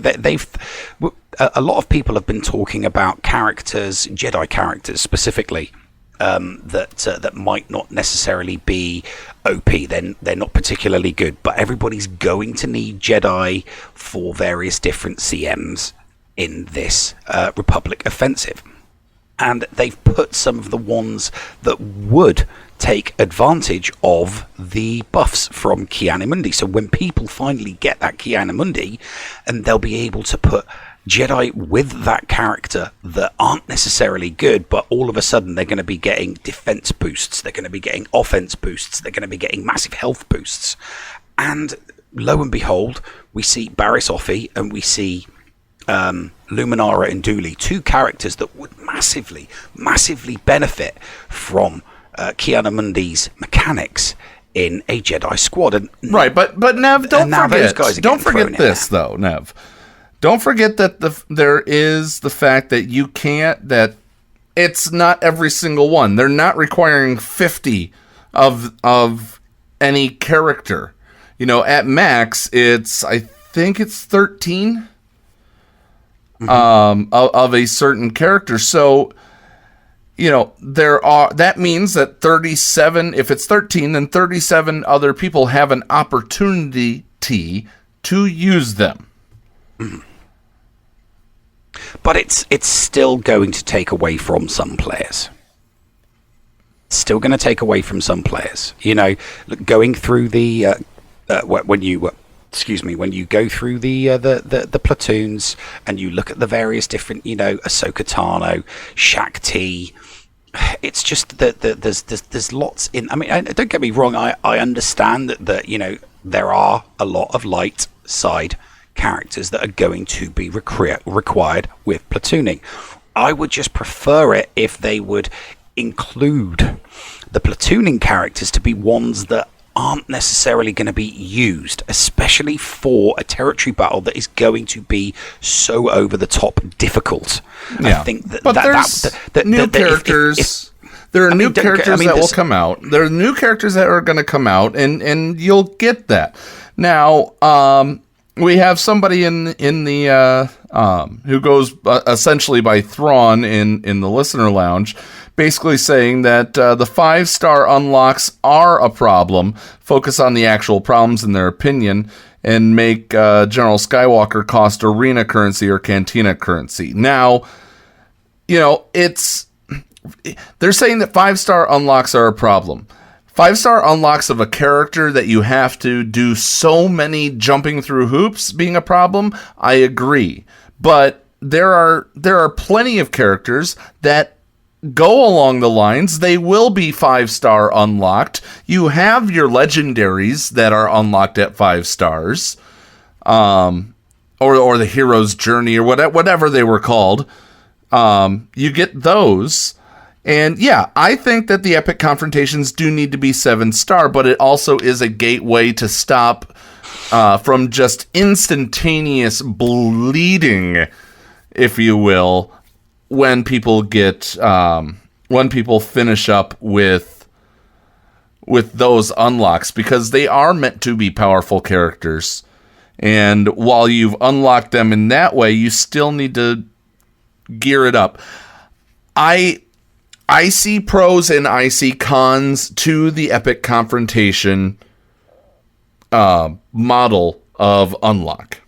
a lot of people have been talking about characters, Jedi characters specifically, that might not necessarily be OP. They're not particularly good, but everybody's going to need Jedi for various different CMs in this Republic offensive, and they've put some of the ones that would take advantage of the buffs from Ki-Adi-Mundi. So when people finally get that Ki-Adi-Mundi, and they'll be able to put Jedi with that character that aren't necessarily good, but all of a sudden they're going to be getting defense boosts, they're going to be getting offense boosts, they're going to be getting massive health boosts. And lo and behold, we see Barriss Offee and we see Luminara and Dooley, two characters that would massively benefit from Ki-Adi-Mundi's mechanics in a Jedi squad. And right, but Nev, don't forget this though, Nev. Don't forget that there is the fact that that it's not every single one. They're not requiring 50 of any character. You know, at max, I think it's 13 of a certain character. So that means that 37, if it's 13, then 37 other people have an opportunity to use them. But it's still going to take away from some players. Still going to take away from some players. Going through the when you go through the platoons and you look at the various different, Ahsoka Tano, Shak Ti, it's just that there's lots in. I mean, don't get me wrong. I understand that there are a lot of light side characters that are going to be required with platooning. I would just prefer it if they would include the platooning characters to be ones that aren't necessarily going to be used, especially for a territory battle that is going to be so over the top difficult. Yeah. I think that, but there's new characters. There are new characters that will come out. There are new characters that are going to come out, and you'll get that. Now, we have somebody in the who goes essentially by Thrawn in the listener lounge, basically saying that the 5-star unlocks are a problem. Focus on the actual problems in their opinion, and make General Skywalker cost arena currency or cantina currency. Now, they're saying that 5-star unlocks are a problem. 5-star unlocks of a character that you have to do so many jumping through hoops being a problem, I agree. But there are plenty of characters that go along the lines. They will be 5-star unlocked. You have your legendaries that are unlocked at 5 stars, or the hero's journey, or whatever they were called. You get those. And yeah, I think that the epic confrontations do need to be 7-star, but it also is a gateway to stop from just instantaneous bleeding, if you will, when people finish up with those unlocks, because they are meant to be powerful characters. And while you've unlocked them in that way, you still need to gear it up. I see pros and I see cons to the epic confrontation model of unlock.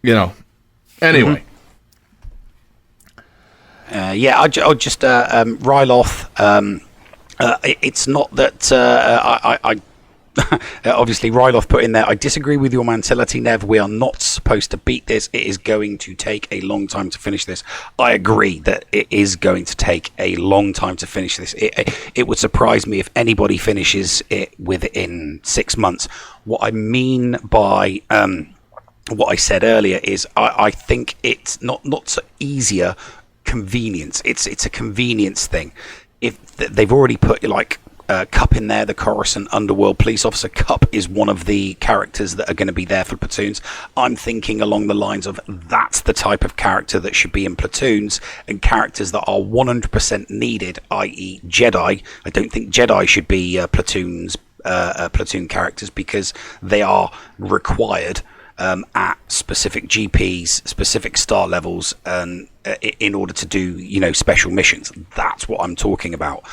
Anyway. I'll just Ryloth. It's not that I obviously Ryloth put in there, I disagree with your mentality, Nev. We are not supposed to beat this. It is going to take a long time to finish this. I agree that it is going to take a long time to finish this. It would surprise me if anybody finishes it within 6 months. What I mean by what I said earlier is I think it's not so easier convenience. It's a convenience thing. If they've already put Cup in there, the Coruscant Underworld Police Officer. Cup is one of the characters that are going to be there for platoons. I'm thinking along the lines of that's the type of character that should be in platoons, and characters that are 100% needed, i.e. Jedi. I don't think Jedi should be platoon characters, because they are required at specific GPs, specific star levels, and in order to do, special missions. That's what I'm talking about.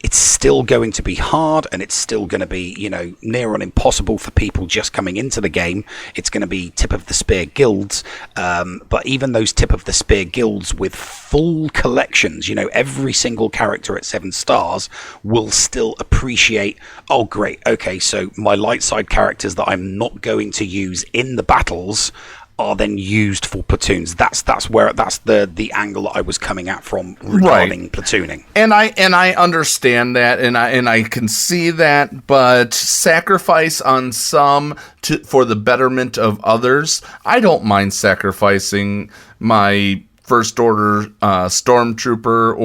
It's still going to be hard, and it's still going to be, near on impossible for people just coming into the game. It's going to be tip of the spear guilds, but even those tip of the spear guilds with full collections, every single character at 7 stars will still appreciate, oh great, okay, so my light side characters that I'm not going to use in the battles are then used for platoons. That's the angle that I was coming at from regarding platooning. And I understand that, and I can see that, but sacrifice on some for the betterment of others. I don't mind sacrificing my First Order stormtrooper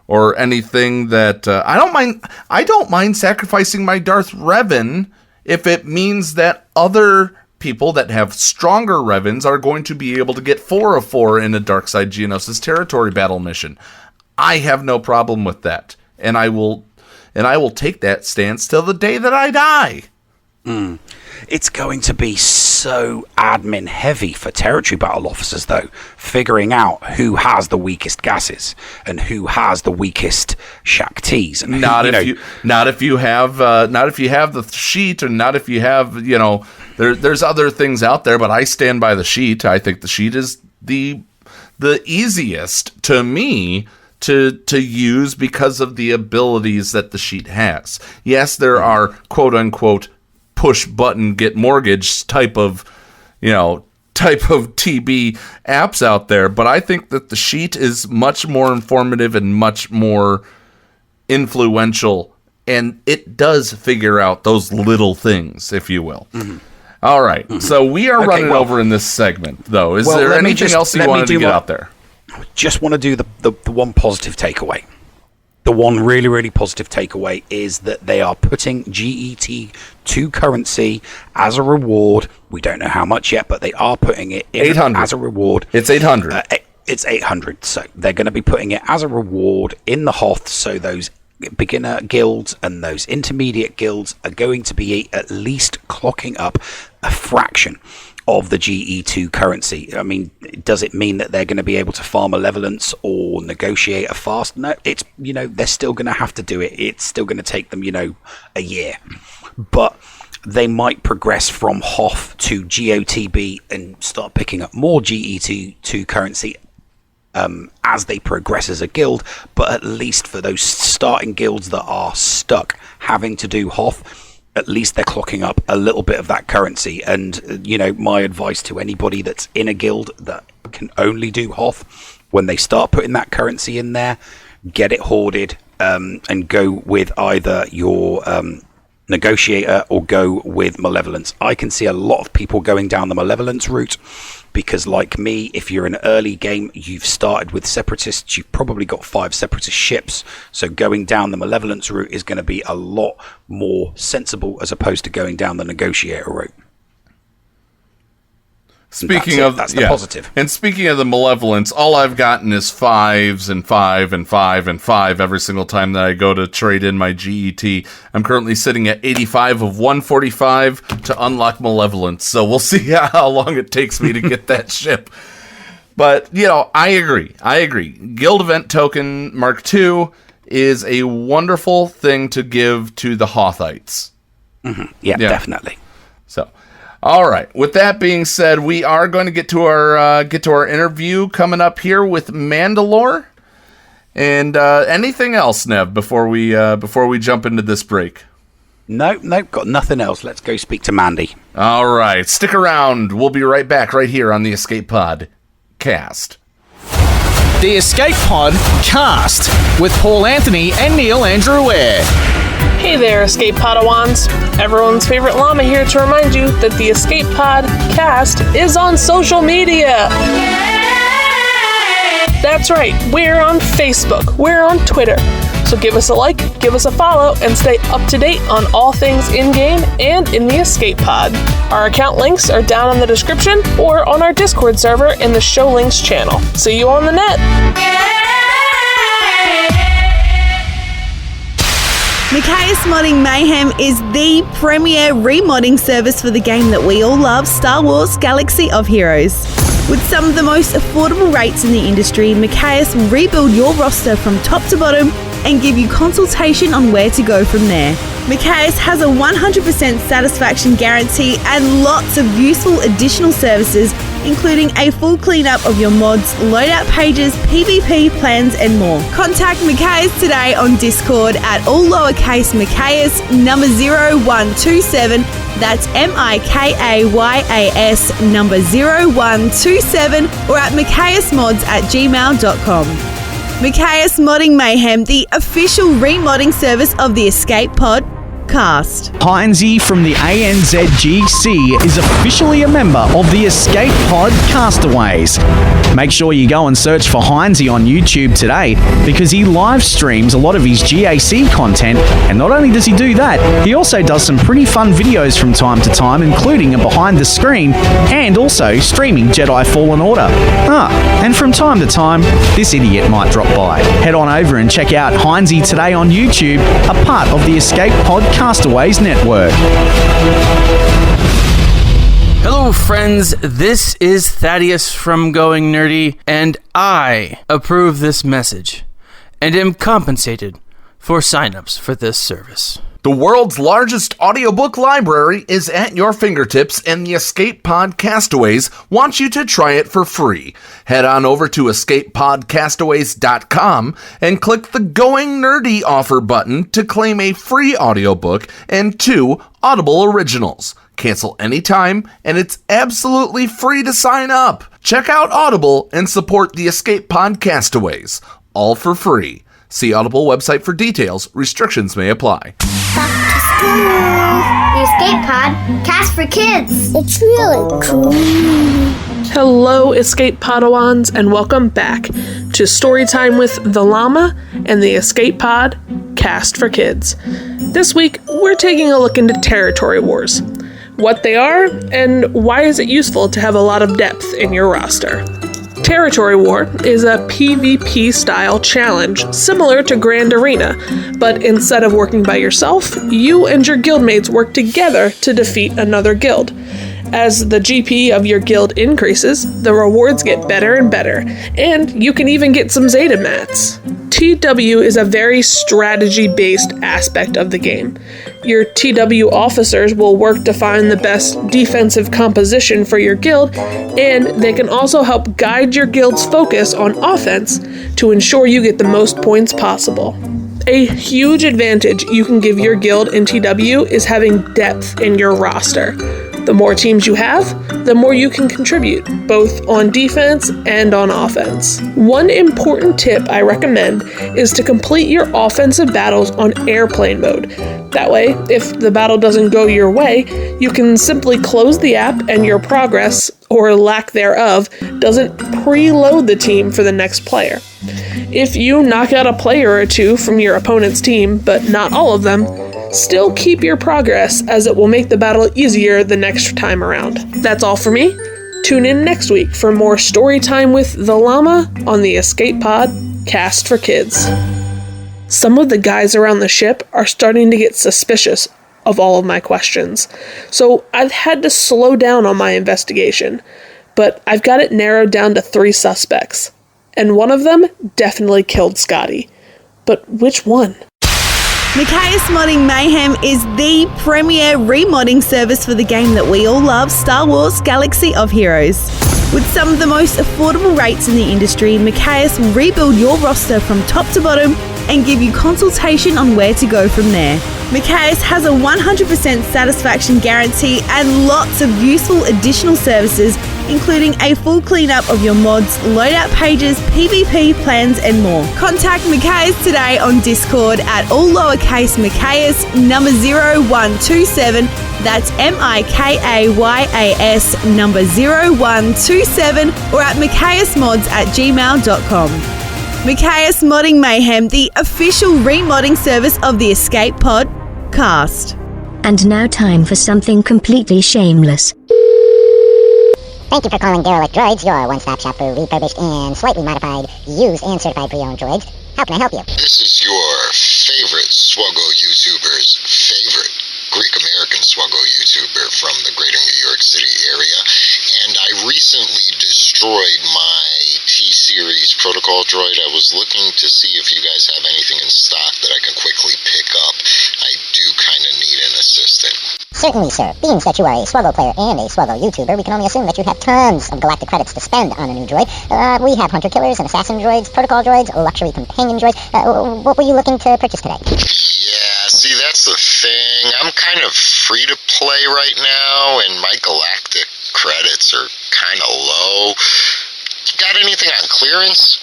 or anything that I don't mind sacrificing my Darth Revan if it means that other people that have stronger Revans are going to be able to get 4 of 4 in a Dark Side Geonosis Territory Battle mission. I have no problem with that, and I will take that stance till the day that I die. It's going to be so so admin heavy for territory battle officers, though, figuring out who has the weakest gases and who has the weakest Shaktis. And not if you have the sheet, and not if you have, there's other things out there, but I stand by the sheet. I think the sheet is the easiest to me to use because of the abilities that the sheet has. Yes, there are quote unquote push button get mortgage type of TB apps out there, but I think that the sheet is much more informative and much more influential, and it does figure out those little things, if you will. Mm-hmm. All right, so we are running over in this segment, though. Is there anything else you wanted to get out there? Just want to do the one positive takeaway. The one really, really positive takeaway is that they are putting GET2 currency as a reward. We don't know how much yet, but they are putting it in 800 as a reward. It's 800. It's 800. So they're going to be putting it as a reward in the Hoth. So those beginner guilds and those intermediate guilds are going to be at least clocking up a fraction of the GE2 currency. I mean, does it mean that they're going to be able to farm Malevolence or negotiate a fast? No, it's, they're still going to have to do it. It's still going to take them, a year. But they might progress from Hoth to GOTB and start picking up more GE2 currency as they progress as a guild. But at least for those starting guilds that are stuck having to do Hoth, at least they're clocking up a little bit of that currency. And, my advice to anybody that's in a guild that can only do Hoth, when they start putting that currency in there, get it hoarded and go with either your negotiator or go with Malevolence. I can see a lot of people going down the Malevolence route because, like me, if you're in an early game, you've started with Separatists, you've probably got 5 Separatist ships, so going down the Malevolence route is going to be a lot more sensible as opposed to going down the negotiator route. That's the positive. And speaking of the Malevolence, all I've gotten is 5s and 5 and 5 and 5 every single time that I go to trade in my GET. I'm currently sitting at 85 of 145 to unlock Malevolence, so we'll see how long it takes me to get that ship. But, I agree. Guild Event Token Mark II is a wonderful thing to give to the Hothites. Mm-hmm. Yeah, definitely. So... all right. With that being said, we are going to get to our interview coming up here with Mandalore. And anything else, Nev, before we jump into this break? Nope, got nothing else. Let's go speak to Mandy. All right. Stick around. We'll be right back right here on the Escape Pod Cast. The Escape Pod Cast with Paul Anthony and Neil Andrew Ware. Hey there, Escape Podawans. Everyone's favorite llama here to remind you that the Escape Pod Cast is on social media. That's right, we're on Facebook, we're on Twitter. So give us a like, give us a follow, and stay up to date on all things in-game and in the Escape Pod. Our account links are down in the description or on our Discord server in the Show Links channel. See you on the net. Machias Modding Mayhem is the premier remodding service for the game that we all love, Star Wars Galaxy of Heroes. With some of the most affordable rates in the industry, Machias will rebuild your roster from top to bottom and give you consultation on where to go from there. Machias has a 100% satisfaction guarantee and lots of useful additional services, including a full cleanup of your mods, loadout pages, PvP plans, and more. Contact Machias today on Discord at all lowercase Machias number 0127. That's MIKAYAS number 0127, or at machiasmods@gmail.com. Machias Modding Mayhem, the official remodding service of the Escape Pod Cast. Heinzie from the ANZGC is officially a member of the Escape Pod Castaways. Make sure you go and search for Heinzie on YouTube today, because he live streams a lot of his GAC content, and not only does he do that, he also does some pretty fun videos from time to time, including a behind the screen and also streaming Jedi Fallen Order. And from time to time, this idiot might drop by. Head on over and check out Heinzie today on YouTube, a part of the Escape Pod Castaways Network. Hello, friends. This is Thaddeus from Going Nerdy, and I approve this message and am compensated for signups for this service. The world's largest audiobook library is at your fingertips, and the Escape Pod Castaways wants you to try it for free. Head on over to escapepodcastaways.com and click the Going Nerdy offer button to claim a free audiobook and 2 Audible originals. Cancel anytime, and it's absolutely free to sign up. Check out Audible and support the Escape Pod Castaways, all for free. See Audible website for details. Restrictions may apply. Back to school. The Escape Pod, cast for kids. It's really cool. Hello, Escape Podawans, and welcome back to Storytime with the Llama and the Escape Pod, cast for kids. This week, we're taking a look into territory wars. What they are, and why is it useful to have a lot of depth in your roster. Territory War is a PvP-style challenge similar to Grand Arena, but instead of working by yourself, you and your guildmates work together to defeat another guild. As the GP of your guild increases, the rewards get better and better, and you can even get some Zeta mats. TW is a very strategy-based aspect of the game. Your TW officers will work to find the best defensive composition for your guild, and they can also help guide your guild's focus on offense to ensure you get the most points possible. A huge advantage you can give your guild in TW is having depth in your roster. The more teams you have, the more you can contribute, both on defense and on offense. One important tip I recommend is to complete your offensive battles on airplane mode. That way, if the battle doesn't go your way, you can simply close the app and your progress, or lack thereof, doesn't preload the team for the next player. If you knock out a player or two from your opponent's team, but not all of them, still keep your progress, as it will make the battle easier the next time around. That's all for me. Tune in next week for more Storytime with the Llama on the Escape Pod, cast for kids. Some of the guys around the ship are starting to get suspicious of all of my questions, so I've had to slow down on my investigation, but I've got it narrowed down to 3 suspects, and one of them definitely killed Scotty. But which one? Machias Modding Mayhem is the premier remodding service for the game that we all love, Star Wars Galaxy of Heroes. With some of the most affordable rates in the industry, Machias will rebuild your roster from top to bottom and give you consultation on where to go from there. Machias has a 100% satisfaction guarantee and lots of useful additional services, including a full cleanup of your mods, loadout pages, PvP plans, and more. Contact Machias today on Discord at all lowercase Machias number 0127. That's MIKAYAS number 0127, or at machiasmods@gmail.com. Machias Modding Mayhem, the official remodding service of the Escape Pod cast. And now time for something completely shameless. Thank you for calling Derelict Droids, your one-stop shop for refurbished and slightly modified, used and certified pre-owned droids. How can I help you? This is your favorite Swuggle YouTuber's favorite Greek-American Swuggle YouTuber from the greater New York City area, and I recently destroyed my T-Series protocol droid. I was looking to see if you guys have anything in stock that I can quickly pick up. I do kind of need an assistant. Certainly, sir. Being that you are a Swuggle player and a Swuggle YouTuber, we can only assume that you have tons of galactic credits to spend on a new droid. We have hunter-killers and assassin droids, protocol droids, luxury companion droids. What were you looking to purchase today? Yeah, see, that's the thing. I'm kind of free to play right now, and my galactic credits are kind of low. Got anything on clearance?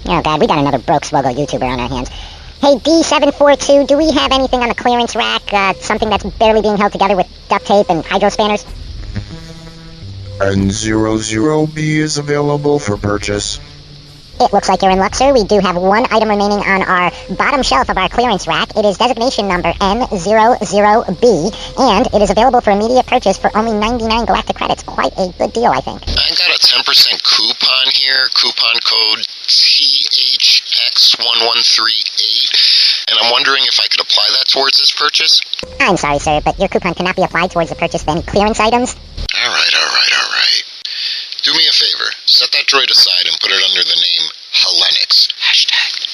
Oh god, we got another broke Swuggle YouTuber on our hands. Hey, D742, do we have anything on the clearance rack? Something that's barely being held together with duct tape and hydro spanners? N00B is available for purchase. It looks like you're in luck, sir. We do have one item remaining on our bottom shelf of our clearance rack. It is designation number N00B, and it is available for immediate purchase for only 99 galactic credits. Quite a good deal, I think. I got a 10% coupon here, coupon code THX1138, and I'm wondering if I could apply that towards this purchase? I'm sorry, sir, but your coupon cannot be applied towards the purchase of any clearance items. Alright. Do me a favor. Set that droid aside and put it under the name Hellenix.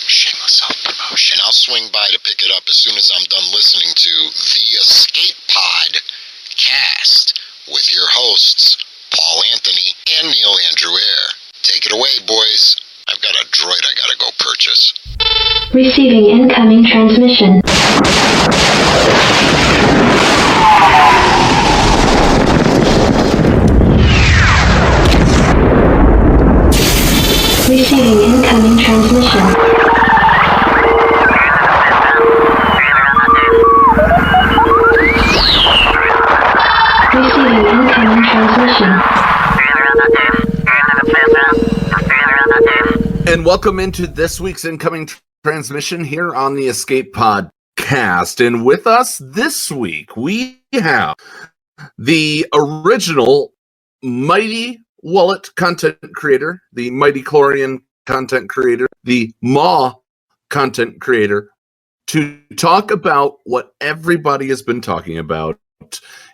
#shameless self-promotion. And I'll swing by to pick it up as soon as I'm done listening to the Escape Pod Cast with your hosts, Paul Anthony and Neil Andrew Eyre. Take it away, boys. I've got a droid I gotta go purchase. Receiving incoming transmission. Receiving incoming transmission. Receiving incoming transmission. And welcome into this week's incoming transmission here on the Escape Podcast. And with us this week, we have the original Mighty Wallet content creator, the Mighty Chlorian content creator, the Maw content creator, to talk about what everybody has been talking about,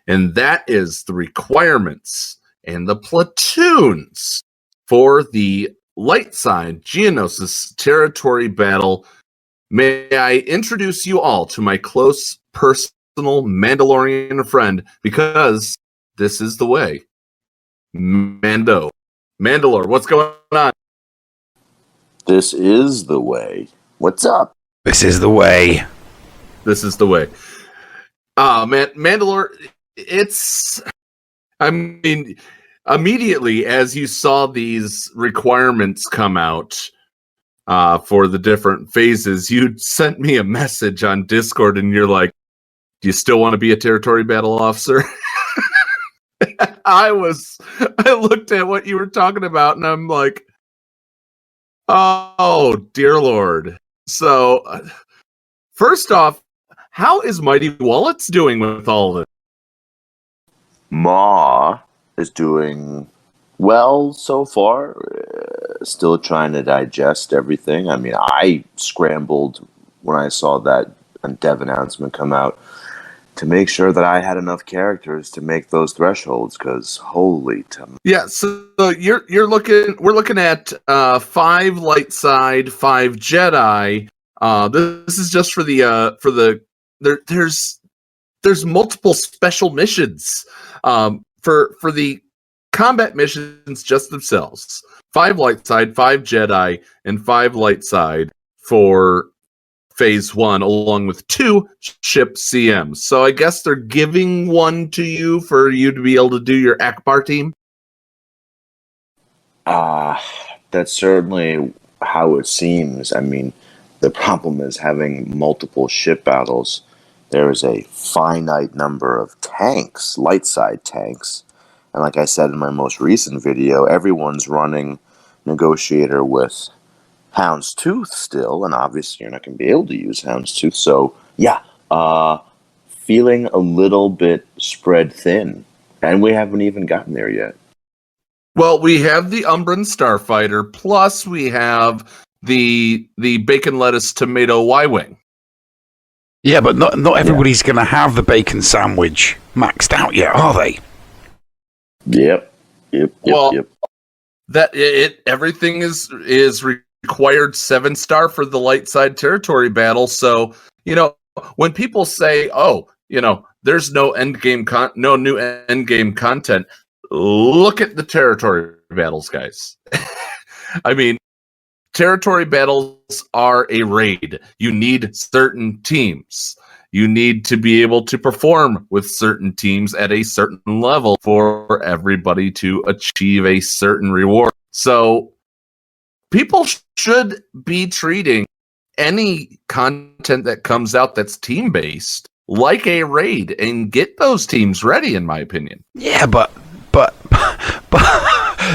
and that is the requirements and the platoons for the Light Side Geonosis Territory Battle. May I introduce you all to my close personal Mandalorian friend, because this is the way. Mandalore, what's going on? This is the way. What's up? This is the way. This is the way. Mandalore, I mean, immediately as you saw these requirements come out for the different phases, you sent me a message on Discord and you're like, do you still want to be a territory battle officer? I looked at what you were talking about and I'm like, oh, dear Lord. So, first off, how is Mighty Wallets doing with all of it? Ma is doing well so far. Still trying to digest everything. I mean, I scrambled when I saw that dev announcement come out to make sure that I had enough characters to make those thresholds, because holy yeah, so we're looking at 5 light side, 5 Jedi. This is just for the there's multiple special missions for the combat missions just themselves. 5 light side, 5 Jedi, and 5 light side for Phase 1, along with 2 ship CMs. So I guess they're giving one to you for you to be able to do your Akbar team? That's certainly how it seems. I mean, the problem is having multiple ship battles. There is a finite number of tanks, light side tanks. And like I said in my most recent video, everyone's running Negotiator with Houndstooth still, and obviously you're not going to be able to use Houndstooth. So, yeah, feeling a little bit spread thin. And we haven't even gotten there yet. Well, we have the Umbran Starfighter, plus we have the Bacon Lettuce Tomato Y-Wing. Yeah, but not everybody's going to have the bacon sandwich maxed out yet, are they? Yep. Everything is required 7-star for the light side territory battle. So, when people say, "Oh, there's no no new end game content," look at the territory battles, guys. I mean, territory battles are a raid. You need certain teams. You need to be able to perform with certain teams at a certain level for everybody to achieve a certain reward. So people should be treating any content that comes out that's team-based like a raid and get those teams ready, in my opinion. Yeah, but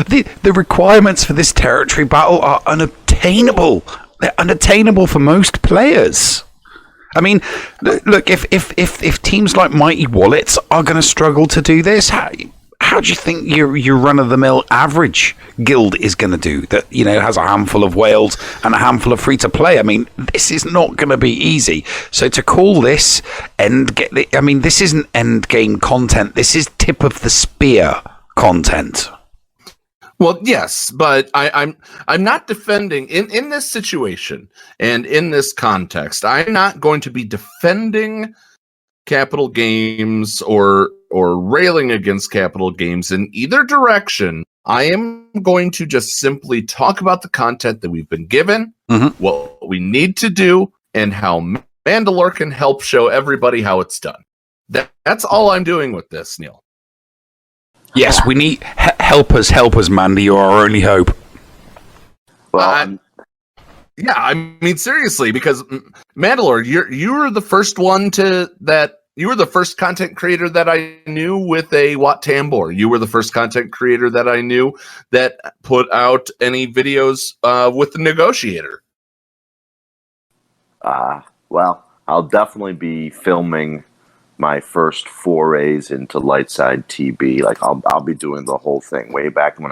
the requirements for this territory battle are unobtainable. They're unattainable for most players. I mean, look, if teams like Mighty Wallets are going to struggle to do this, how do you think your run-of-the-mill average guild is going to do that, has a handful of whales and a handful of free-to-play? I mean, this is not going to be easy. So to call this this isn't end-game content. This is tip of the spear. content. Well, yes, but I'm not defending in this situation and in this context. I'm not going to be defending Capital Games or railing against Capital Games in either direction. I am going to just simply talk about the content that we've been given, what we need to do, and how Mandalore can help show everybody how it's done. That's all I'm doing with this, Neil. Yes, we need help us, Mandy. You're our only hope. Well, yeah, I mean seriously, because Mandalore, you were the first one you were the first content creator that I knew with a Wat Tambor. You were the first content creator that I knew that put out any videos with the Negotiator. Well, I'll definitely be filming my first forays into Light Side TB. Like I'll be doing the whole thing. Way back when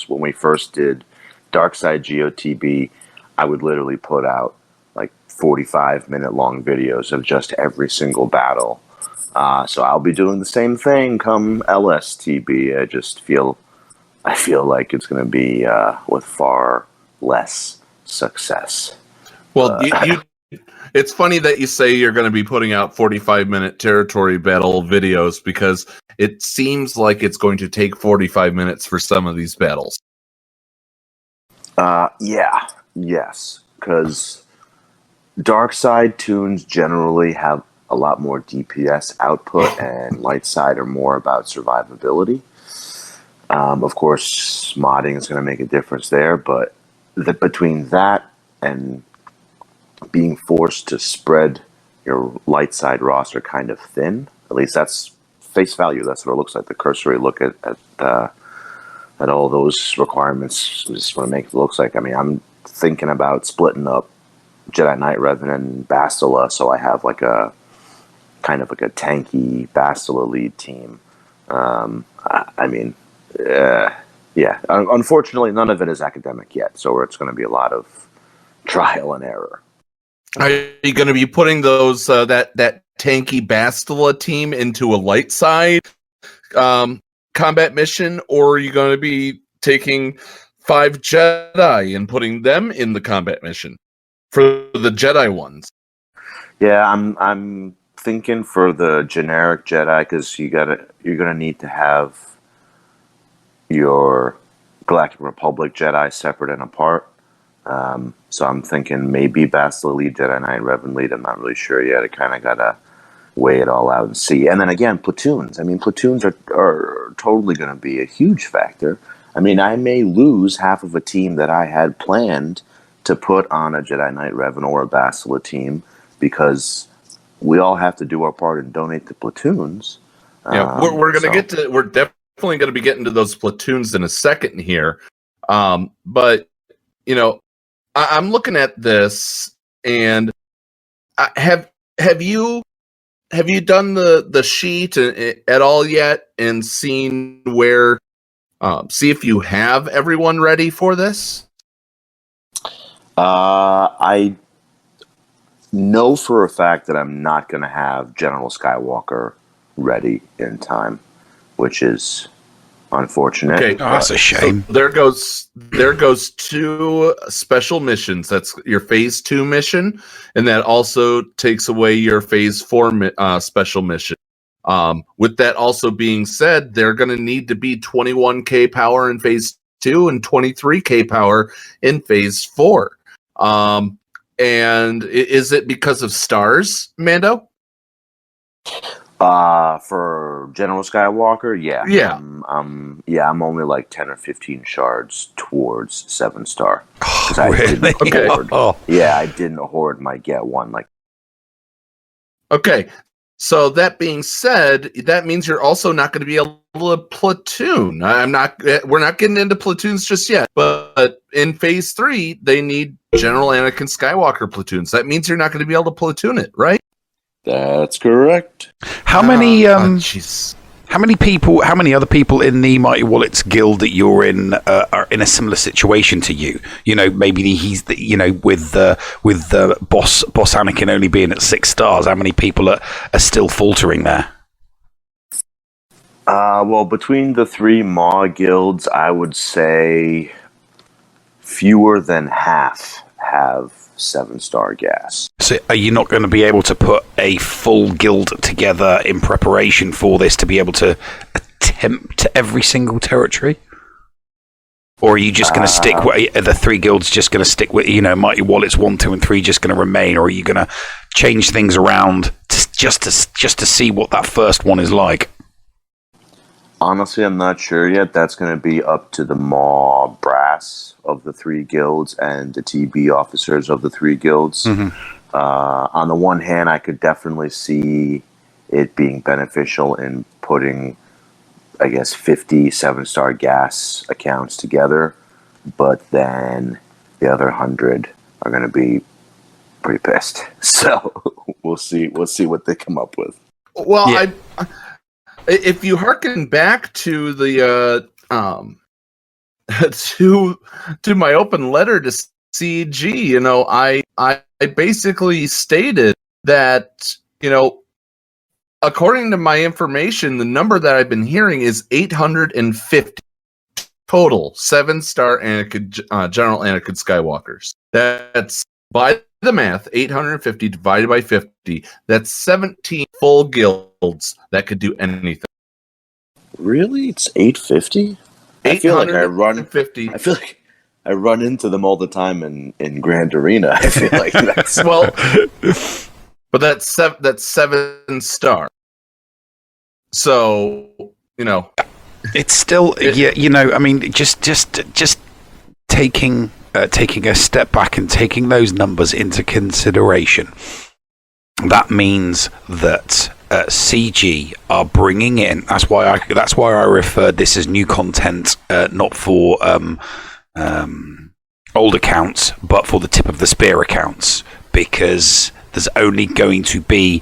we first did Dark Side GeoTB, I would literally put out like 45-minute long videos of just every single battle. So I'll be doing the same thing come LSTB. I feel like it's going to be with far less success. Well, it's funny that you say you're going to be putting out 45-minute territory battle videos, because it seems like it's going to take 45 minutes for some of these battles. Yes, because Dark Side tunes generally have a lot more DPS output, and Light Side are more about survivability. Of course, modding is going to make a difference there, but between that and being forced to spread your Light Side roster kind of thin, at least that's face value. That's what it looks like. The cursory look at all those requirements is what it makes it looks like. I mean, I'm thinking about splitting up Jedi Knight Revenant and Bastila, so I have like a kind of like a tanky Bastila lead team. Yeah. Unfortunately, none of it is academic yet, so it's going to be a lot of trial and error. Are you going to be putting those that tanky Bastila team into a Light Side combat mission, or are you going to be taking 5 Jedi and putting them in the combat mission for the Jedi ones? Yeah, I'm thinking for the generic Jedi, because you're gonna need to have your Galactic Republic Jedi separate and apart. So I'm thinking maybe Bastila lead, Jedi Knight Revan lead. I'm not really sure yet. I kind of gotta weigh it all out and see. And then again, platoons. I mean, platoons are totally going to be a huge factor. I mean, I may lose half of a team that I had planned to put on a Jedi Knight Revan or a Bastila team, because we all have to do our part and donate to platoons. Yeah, we're definitely going to be getting to those platoons in a second here. But you know, I'm looking at this, and have you done the sheet at all yet and seen where? See if you have everyone ready for this. I know for a fact that I'm not going to have General Skywalker ready in time, which is unfortunate. Okay, that's a shame. So there goes 2 special missions. That's your Phase 2 mission, and that also takes away your Phase 4 special mission. With that also being said, they're going to need to be 21k power in Phase 2 and 23k power in Phase 4. And is it because of stars, Mando? For General Skywalker, yeah. Yeah. I'm only like 10 or 15 shards towards 7-star. Really? Yeah, I didn't hoard my get one. Okay. So that being said, that means you're also not going to be able to platoon. We're not getting into platoons just yet, but in Phase 3, they need General Anakin Skywalker platoons. That means you're not going to be able to platoon it, right? That's correct. How many other people in the Mighty Wallets guild that you're in are in a similar situation to you? You know, maybe he's with the boss Anakin only being at 6 stars. How many people are still faltering there? Well, between the three Maw guilds, I would say fewer than half have 7-star gas. So are you not going to be able to put a full guild together in preparation for this to be able to attempt every single territory? Or are you just going to stick with the three guilds, just going to stick with, Mighty Wallets 1, 2, and 3 just going to remain? Or are you going to change things around just to see what that first one is like? Honestly, I'm not sure yet. That's going to be up to the Maw brass of the three guilds and the TB officers of the three guilds. Mm-hmm. On the one hand, I could definitely see it being beneficial in putting, I guess, 50 7-star gas accounts together, but then the other 100 are going to be pretty pissed. So we'll see what they come up with. Well, yeah. If you hearken back to the to my open letter to CG, I basically stated that, according to my information, the number that I've been hearing is 850 total 7-star General Anakin Skywalkers. That's, by the math, 850 divided by 50. That's 17 full guilds that could do anything. Really? It's 850? I feel like I run into them all the time in Grand Arena. I feel like that's well, but that's 7-star. So it's still I mean, just taking a step back and taking those numbers into consideration. That means that CG are bringing in. That's why I referred this as new content, not for old accounts, but for the tip of the spear accounts, because there's only going to be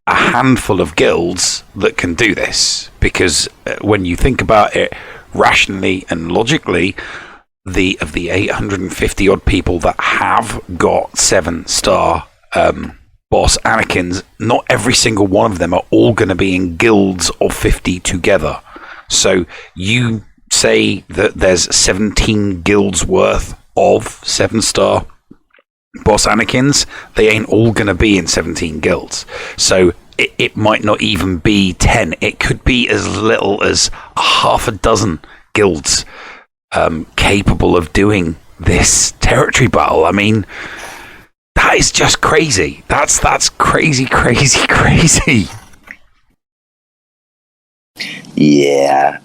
a handful of guilds that can do this. Because when you think about it rationally and logically, of the 850 odd people that have got 7-star boss Anakins, not every single one of them are all going to be in guilds of 50 together. So you say that there's 17 guilds worth of 7-star boss Anakins, they ain't all going to be in 17 guilds. So it might not even be 10. It could be as little as half a dozen guilds capable of doing this territory battle. I mean, that is just crazy. That's crazy. Yeah,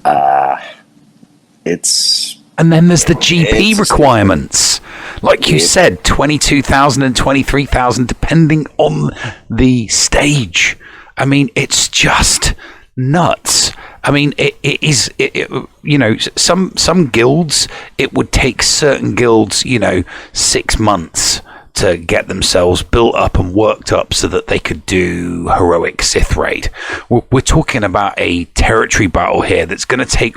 it's... And then there's the GP requirements. Like you said, 22,000 and 23,000, depending on the stage. I mean, it's just nuts. I mean, it is, some guilds, it would take certain guilds, 6 months to get themselves built up and worked up so that they could do heroic Sith raid. We're talking about a territory battle here that's going to take,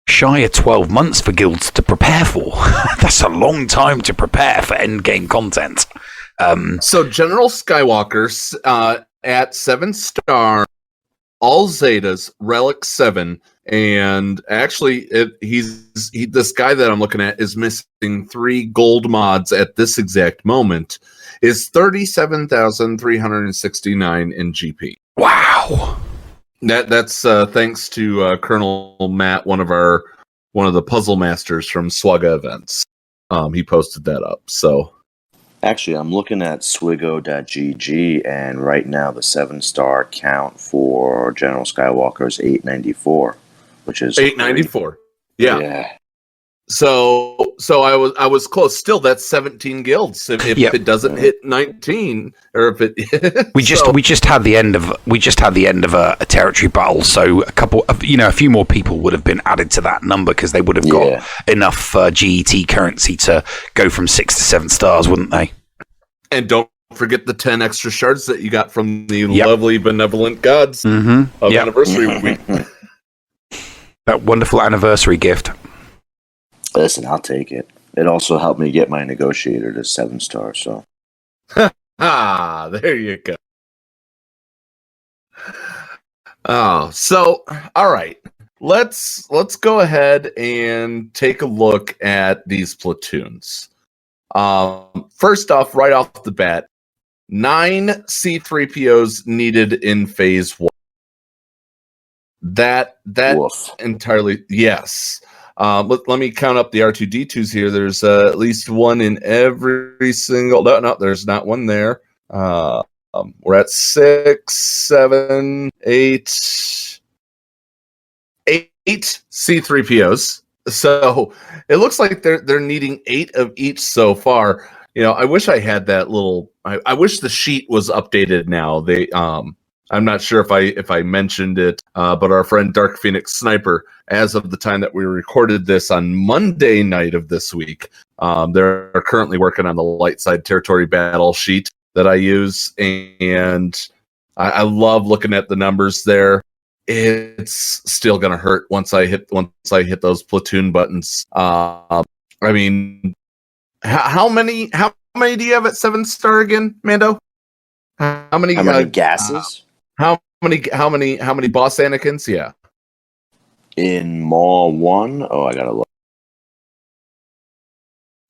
shy of 12 months for guilds to prepare for. That's a long time to prepare for endgame content. So General Skywalker's at 7-star, all Zetas, Relic 7, and actually this guy that I'm looking at is missing 3 gold mods at this exact moment, is 37,369 in GP. Wow. That's thanks to Colonel Matt, one of the puzzle masters from Swagga events. He posted that up. So actually, I'm looking at Swigo.gg, and right now the 7-star count for General Skywalker is 894, which is 894. Yeah. So I was close. Still, that's 17 guilds. If it doesn't hit 19, or if it we just had the end of a territory battle. So a few more people would have been added to that number because they would have got enough GET currency to go from 6 to 7 stars, wouldn't they? And don't forget the 10 extra shards that you got from the lovely benevolent gods of anniversary week. That wonderful anniversary gift. Listen, I'll take it. It also helped me get my negotiator to 7-star, so. There you go. Oh, so all right. Let's go ahead and take a look at these platoons. First off, right off the bat, 9 C-3POs needed in phase 1. That Woof. entirely, yes. Let me count up the R2-D2s here. There's at least one in every single. No, there's not one there. We're at 6, 7, 8 C-3POs. So it looks like they're needing 8 of each so far. I wish I had that little. I wish the sheet was updated now. I'm not sure if I mentioned it, but our friend Dark Phoenix Sniper, as of the time that we recorded this on Monday night of this week, they're currently working on the Light Side Territory Battle sheet that I use, and I love looking at the numbers there. It's still gonna hurt once I hit those platoon buttons. I mean, how many do you have at 7-star again, Mando? How many gases? How many boss Anakins? Yeah. In Maw 1? Oh, I gotta look.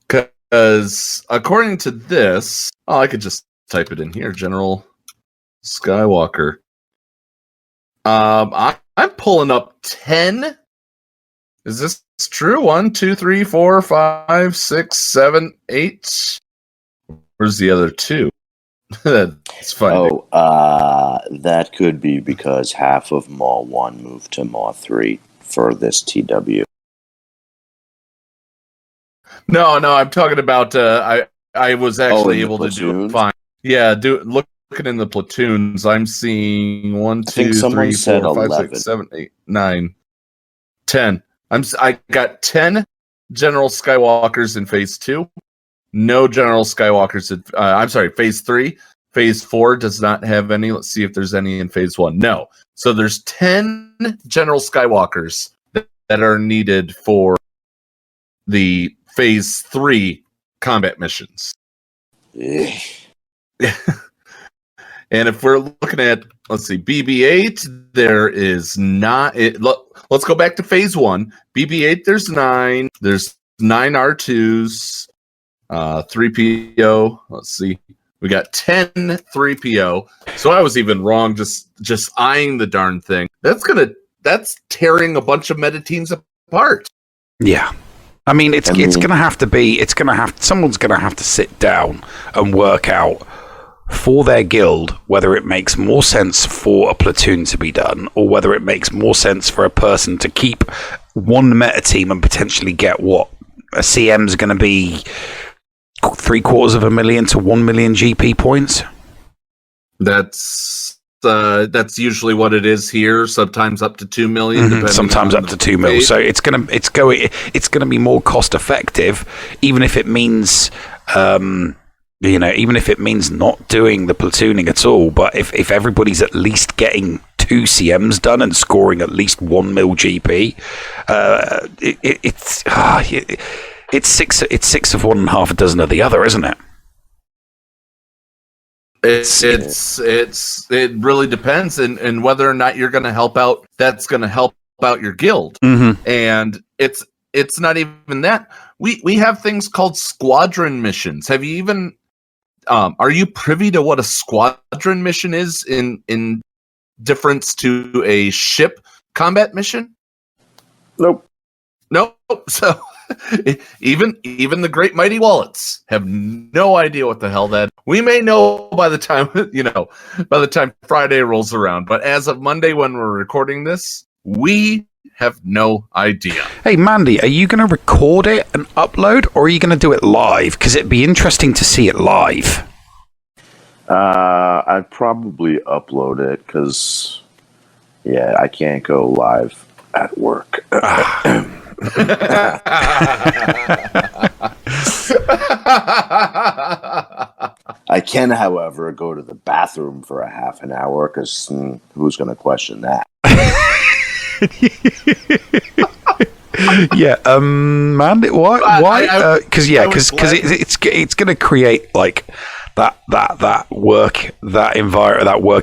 Because according to this, I could just type it in here, General Skywalker. I'm pulling up 10. Is this true? 1, 2, 3, 4, 5, 6, 7, 8. Where's the other 2? That's funny. That could be because half of Maw 1 moved to Maw 3 for this TW. No, I'm talking about. I was actually able to do it fine. Yeah, looking in the platoons, I'm seeing 1, 2, 3, 4, 5, 6, 7, 8, 9, 10. I got 10 General Skywalkers in phase 2. No General Skywalkers in phase 3. Phase 4 does not have any. Let's see if there's any in phase 1. No. So there's 10 General Skywalkers that are needed for the phase 3 combat missions. And if we're looking at, let's see, BB-8, there is not. Let's go back to phase 1. BB-8, there's 9. There's 9 R2s. 3PO. Let's see. We got 10 3PO. So I was even wrong just eyeing the darn thing. That's tearing a bunch of meta teams apart. Yeah. I mean, someone's gonna have to sit down and work out for their guild whether it makes more sense for a platoon to be done or whether it makes more sense for a person to keep one meta team and potentially get what a CM's going to be $750,000 to 1 million GP points. That's usually what it is here. Sometimes up to 2 million. Sometimes up to 2 mil. So it's gonna be more cost effective, even if it means even if it means not doing the platooning at all. But if everybody's at least getting 2 CMs done and scoring at least 1 mil GP, it's 6 of one and half a dozen of the other, isn't it? It really depends and whether or not you're going to help out. That's going to help out your guild, and it's not even that. We have things called squadron missions. Have you even? Are you privy to what a squadron mission is in difference to a ship combat mission? Nope. So even the great mighty wallets have no idea what the hell that. We may know by the time Friday rolls around, but as of Monday when we're recording this, we have no idea. Hey Mandy, are you going to record it and upload, or are you going to do it live? Because it'd be interesting to see it live. I'd probably upload it because, I can't go live at work. I can, however, go to the bathroom for a half an hour because who's going to question that? Mandy, why? Because it's going to create like that work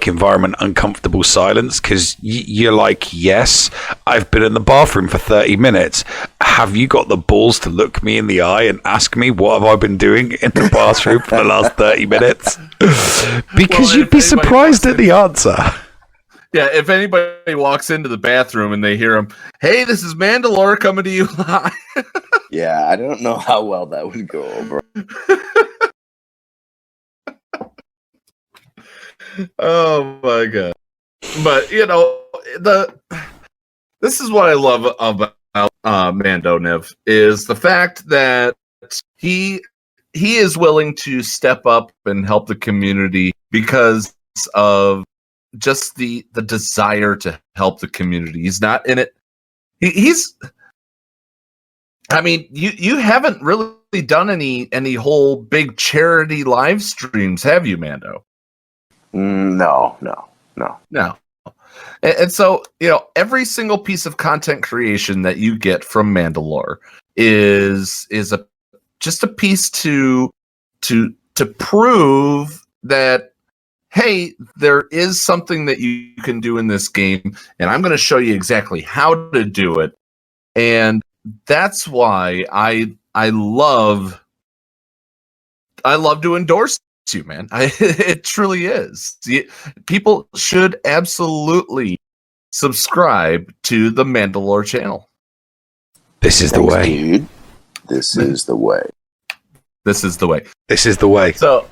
environment, uncomfortable silence, because you're like, yes, I've been in the bathroom for 30 minutes. Have you got the balls to look me in the eye and ask me what have I been doing in the bathroom for the last 30 minutes? Because you'd be surprised at the answer. Yeah, if anybody walks into the bathroom and they hear him, "Hey, this is Mandalore coming to you live." Yeah, I don't know how well that would go over. Oh my god! But this is what I love about Mando Niv, is the fact that he is willing to step up and help the community because of just the desire to help the community. He's not in it. He's. I mean, you haven't really done any whole big charity live streams, have you, Mando? No. And so, every single piece of content creation that you get from Mandalore is just a piece to prove that, hey, there is something that you can do in this game, and I'm going to show you exactly how to do it. And that's why I love to endorse you, man. It truly is. People should absolutely subscribe to the Mandalore channel. This is the way. Dude. This is the way. This is the way. This is the way. So,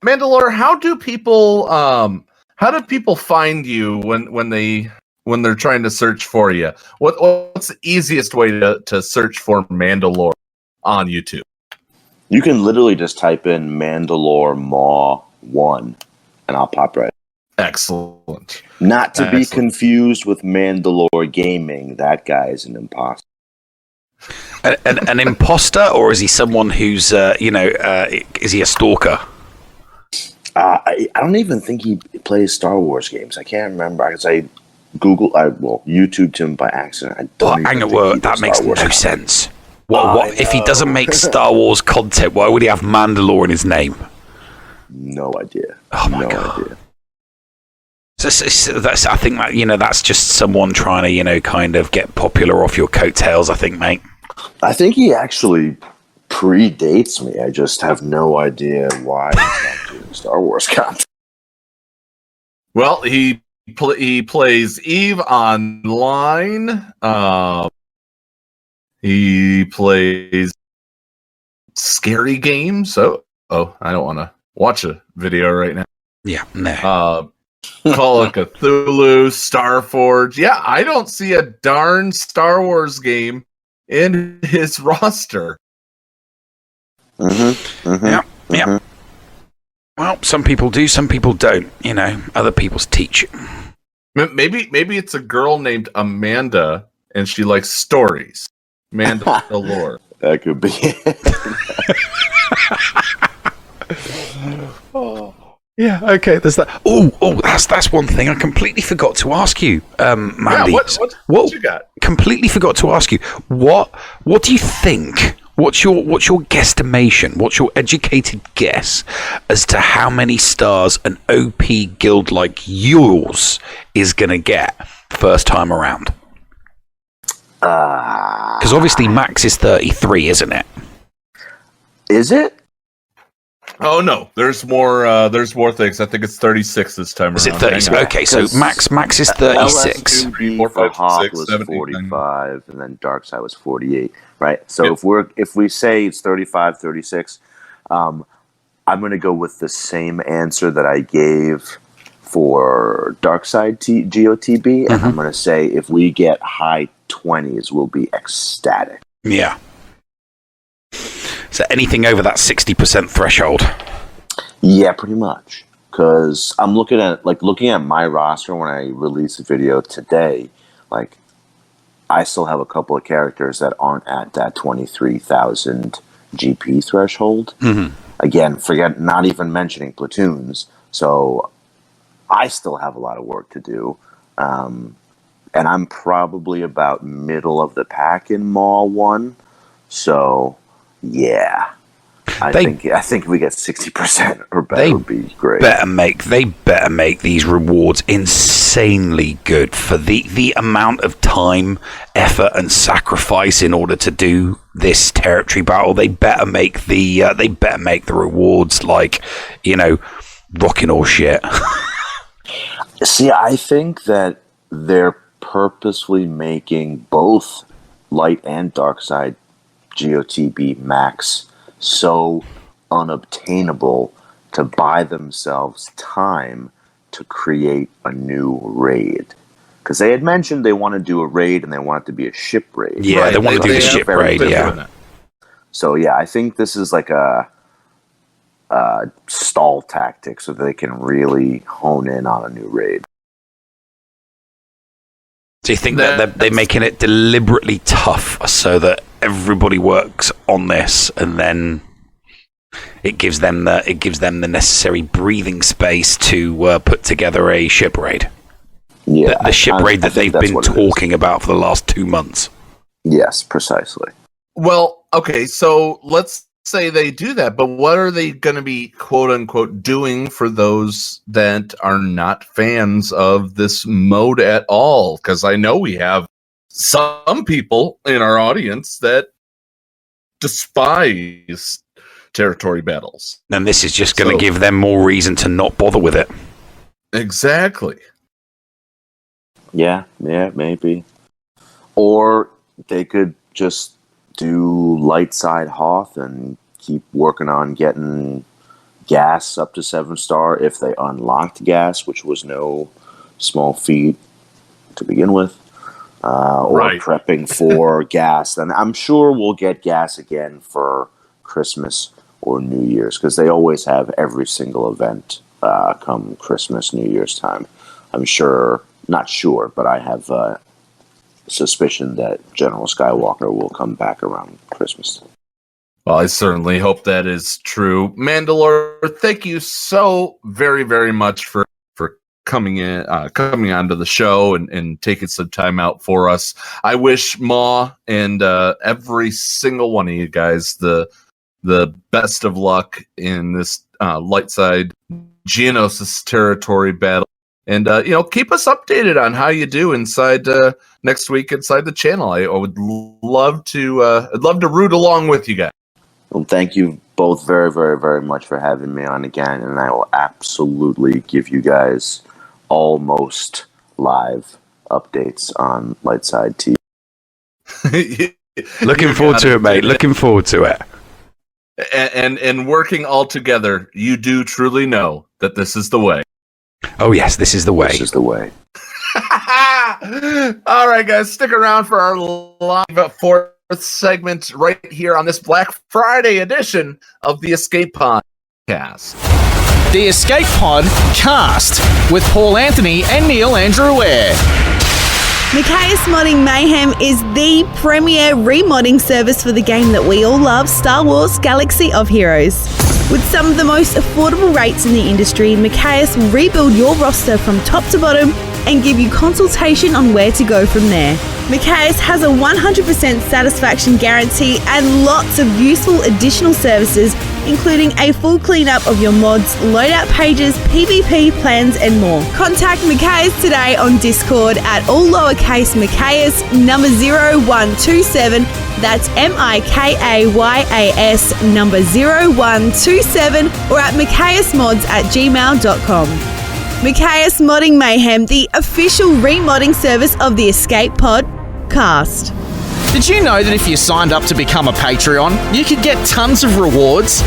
Mandalore, how do people find you when they're trying to search for you? What's the easiest way to search for Mandalore on YouTube? You can literally just type in Mandalore Maw 1 and I'll pop right. Excellent. Not to be confused with Mandalore Gaming. That guy is an imposter. An imposter, or is he someone who's, is he a stalker? I don't even think he plays Star Wars games. I can't remember. Because I YouTubed him by accident. That makes no sense. What if he doesn't make Star Wars content? Why would he have Mandalore in his name? No idea. Oh my god. Idea. So that's, I think that that's just someone trying to kind of get popular off your coattails. I think, mate. I think he actually predates me. I just have no idea why he's not doing Star Wars content. Well, he plays EVE Online. He plays scary games. I don't want to watch a video right now. Yeah, no. Call of Cthulhu, Starforge. Yeah, I don't see a darn Star Wars game in his roster. Yeah. Well, some people do, some people don't. Other people's teach. Maybe it's a girl named Amanda, and she likes stories. Mandalore. That could be it. Yeah, okay, there's that. Oh, that's one thing I completely forgot to ask you, Mandy. Yeah, what you got? Completely forgot to ask you. What do you think? What's your guesstimation? What's your educated guess as to how many stars an OP guild like yours is going to get first time around? Because obviously max is 33, isn't it? Is it? Oh no, there's more. There's more things. I think it's 36 this time around. Is it 36? Okay, so max is 36. Hoth was 45, and then Dark Side was 48. Right. So if we say it's 35, 36, I'm going to go with the same answer that I gave for Dark Side GOTB, and I'm going to say if we get high 20s, we'll be ecstatic. Yeah. So anything over that 60% threshold? Yeah, pretty much. Because I'm looking at my roster when I release a video today, I still have a couple of characters that aren't at that 23,000 GP threshold. Mm-hmm. Again, not even mentioning platoons. So I still have a lot of work to do. And I'm probably about middle of the pack in Maw 1. So, yeah. I think if we get 60% or better, would be great. They better make these rewards insanely good for the amount of time, effort, and sacrifice in order to do this territory battle. They better make the rewards like, rocking all shit. See, I think that they're purposely making both Light and Dark Side GOTB Max so unobtainable to buy themselves time to create a new raid. Because they had mentioned they want to do a raid and they want it to be a ship raid. Yeah, they want to do the ship raid, yeah. So, yeah, I think this is like a stall tactic so they can really hone in on a new raid. Do you think that they're making it deliberately tough so that everybody works on this, and then it gives them the necessary breathing space to put together a ship raid? Yeah, the ship raid that they've been talking about for the last 2 months. Yes, precisely. Well, okay, so let's say they do that, but what are they going to be quote unquote doing for those that are not fans of this mode at all? Because I know we have some people in our audience that despise territory battles. And this is just going to give them more reason to not bother with it. Exactly. Yeah, maybe. Or they could just do Light Side Hoth and keep working on getting gas up to 7-star if they unlocked gas, which was no small feat to begin with. Or prepping for gas. And I'm sure we'll get gas again for Christmas or New Year's, because they always have every single event come Christmas, New Year's time. I'm sure, not sure, but I have suspicion that General Skywalker will come back around Christmas. Well, I certainly hope that is true. Mandalore, thank you so very, very much for coming onto the show and taking some time out for us. I wish Ma and every single one of you guys the best of luck in this Light Side Geonosis Territory Battle. And, keep us updated on how you do inside next week inside the channel. I would love to root along with you guys. Well, thank you both very, very, very much for having me on again. And I will absolutely give you guys almost live updates on Light Side TV. Looking forward to it, mate. Looking forward to it. And working all together, you do truly know that this is the way. Oh, yes, this is the way. This is the way. All right, guys, stick around for our live fourth segment right here on this Black Friday edition of the Escape Podcast. The Escape Pod Cast with Paul Anthony and Neil Andrew Ware. Micaeus Modding Mayhem is the premier remodding service for the game that we all love, Star Wars Galaxy of Heroes. With some of the most affordable rates in the industry, Micaeus will rebuild your roster from top to bottom and give you consultation on where to go from there. Micaeus has a 100% satisfaction guarantee and lots of useful additional services, including a full cleanup of your mods, loadout pages, PvP plans, and more. Contact Micaeus today on Discord at all lowercase Micaeus number 0127. That's MIKAYAS number 0127, or at micaeusmods@gmail.com. Micaeus Modding Mayhem, the official remodding service of the Escape Podcast. Did you know that if you signed up to become a Patreon, you could get tons of rewards?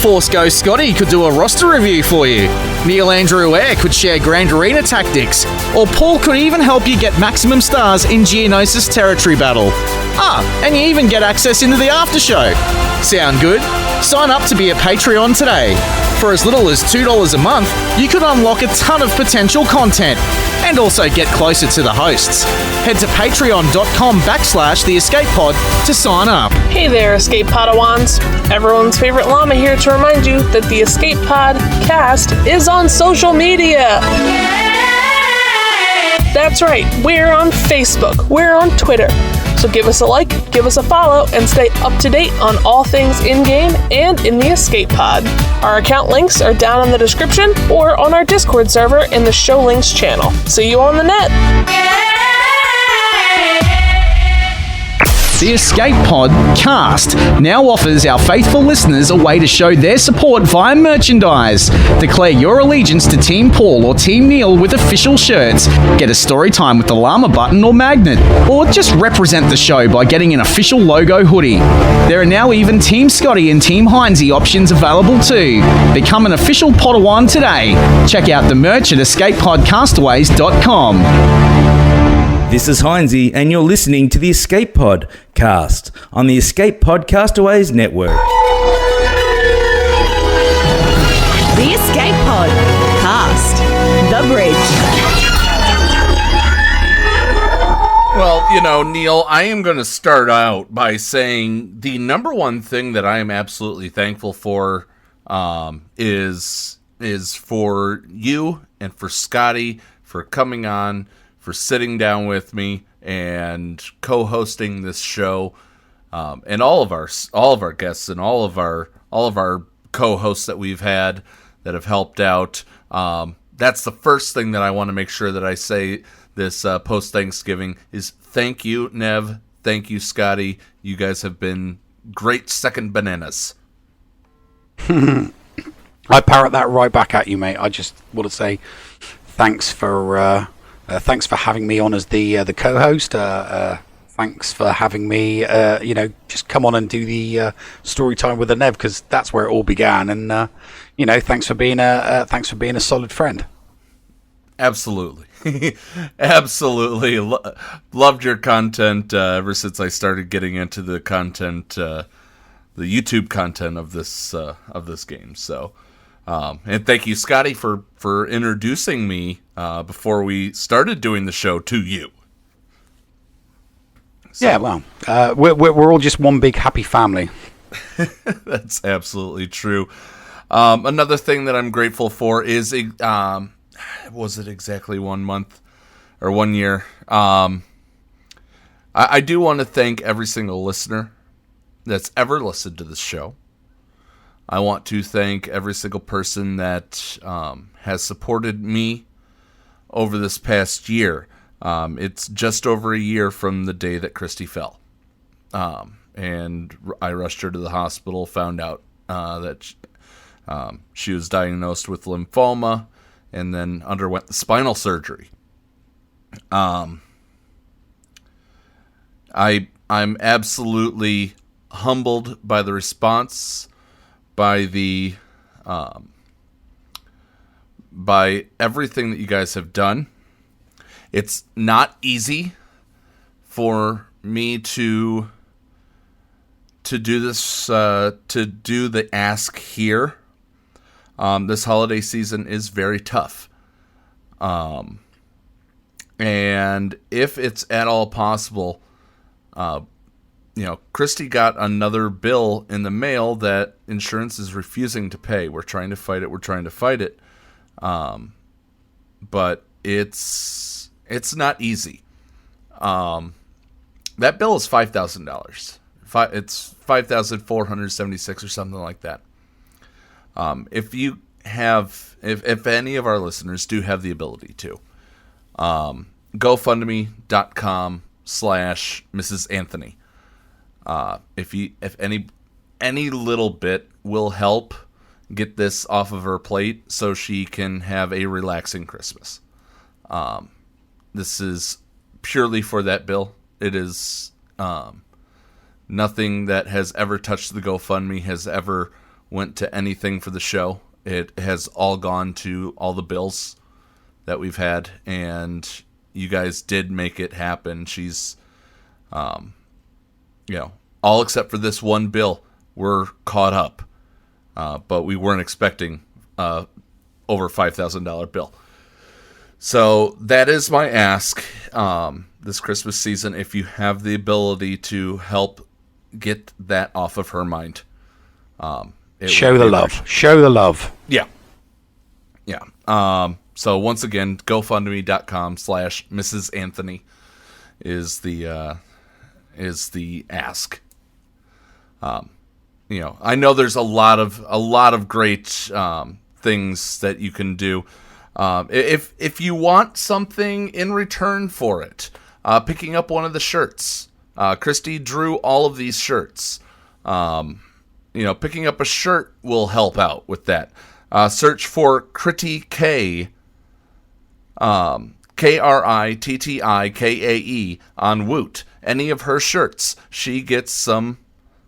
Force Ghost Scotty could do a roster review for you. Neil Andrew Ware could share Grand Arena tactics. Or Paul could even help you get maximum stars in Geonosis Territory Battle. And you even get access into the after show. Sound good? Sign up to be a Patreon today. For as little as $2 a month, you could unlock a ton of potential content and also get closer to the hosts. Head to patreon.com/theescapepod to sign up. Hey there, Escape Padawans. Everyone's favorite llama here to remind you that the Escape Pod Cast is on social media. That's right, we're on Facebook, we're on Twitter. So give us a like, give us a follow, and stay up to date on all things in-game and in the Escape Pod. Our account links are down in the description or on our Discord server in the Show Links channel. See you on the net! The Escape Pod Cast now offers our faithful listeners a way to show their support via merchandise. Declare your allegiance to Team Paul or Team Neil with official shirts. Get a story time with the llama button or magnet. Or just represent the show by getting an official logo hoodie. There are now even Team Scotty and Team Heinzie options available too. Become an official Podawan today. Check out the merch at escapepodcastaways.com. This is Heinzie, and you're listening to the Escape Pod Cast on the Escape Podcastaways Network. The Escape Pod Cast. The Bridge. Well, you know, Neil, I am going to start out by saying the number one thing that I am absolutely thankful for is for you and for Scotty for coming on, for sitting down with me and co-hosting this show, and all of our guests and all of our co-hosts that we've had that have helped out. That's the first thing that I want to make sure that I say this post Thanksgiving is thank you, Nev. Thank you, Scotty. You guys have been great second bananas. I parrot that right back at you, mate. I just want to say thanks for having me on as the co-host. Thanks for having me, just come on and do the story time with the Nev, because that's where it all began. And thanks for being a solid friend. Absolutely, absolutely. Loved your content ever since I started getting into the content, the YouTube content of this game. So. And thank you, Scotty, for introducing me before we started doing the show to you. So. Yeah, well, we're all just one big happy family. That's absolutely true. Another thing that I'm grateful for is, was it exactly 1 month or 1 year? I do want to thank every single listener that's ever listened to this show. I want to thank every single person that has supported me over this past year. It's just over a year from the day that Christy fell. And I rushed her to the hospital, found out that she was diagnosed with lymphoma, and then underwent the spinal surgery. I'm absolutely humbled by the response, by everything that you guys have done. It's not easy for me to do this, to do the ask here. This holiday season is very tough. And if it's at all possible, Christy got another bill in the mail that insurance is refusing to pay. We're trying to fight it. But it's not easy. That bill is $5,000. It's $5,476 or something like that. If any of our listeners do have the ability to, GoFundMe.com/Mrs. Anthony. If any little bit will help get this off of her plate so she can have a relaxing Christmas. This is purely for that bill. It is nothing that has ever touched the GoFundMe has ever went to anything for the show. It has all gone to all the bills that we've had, and you guys did make it happen. She's, all except for this one bill, we're caught up. But we weren't expecting over $5,000 bill. So that is my ask this Christmas season. If you have the ability to help get that off of her mind. Show the love. Show the love. Yeah. Yeah. So once again, GoFundMe.com/Mrs. Anthony is the is the ask. I know there's a lot of great things that you can do. If you want something in return for it, picking up one of the shirts. Christy drew all of these shirts. Picking up a shirt will help out with that. Search for Critty K, KRITTIKAE on Woot. Any of her shirts, she gets some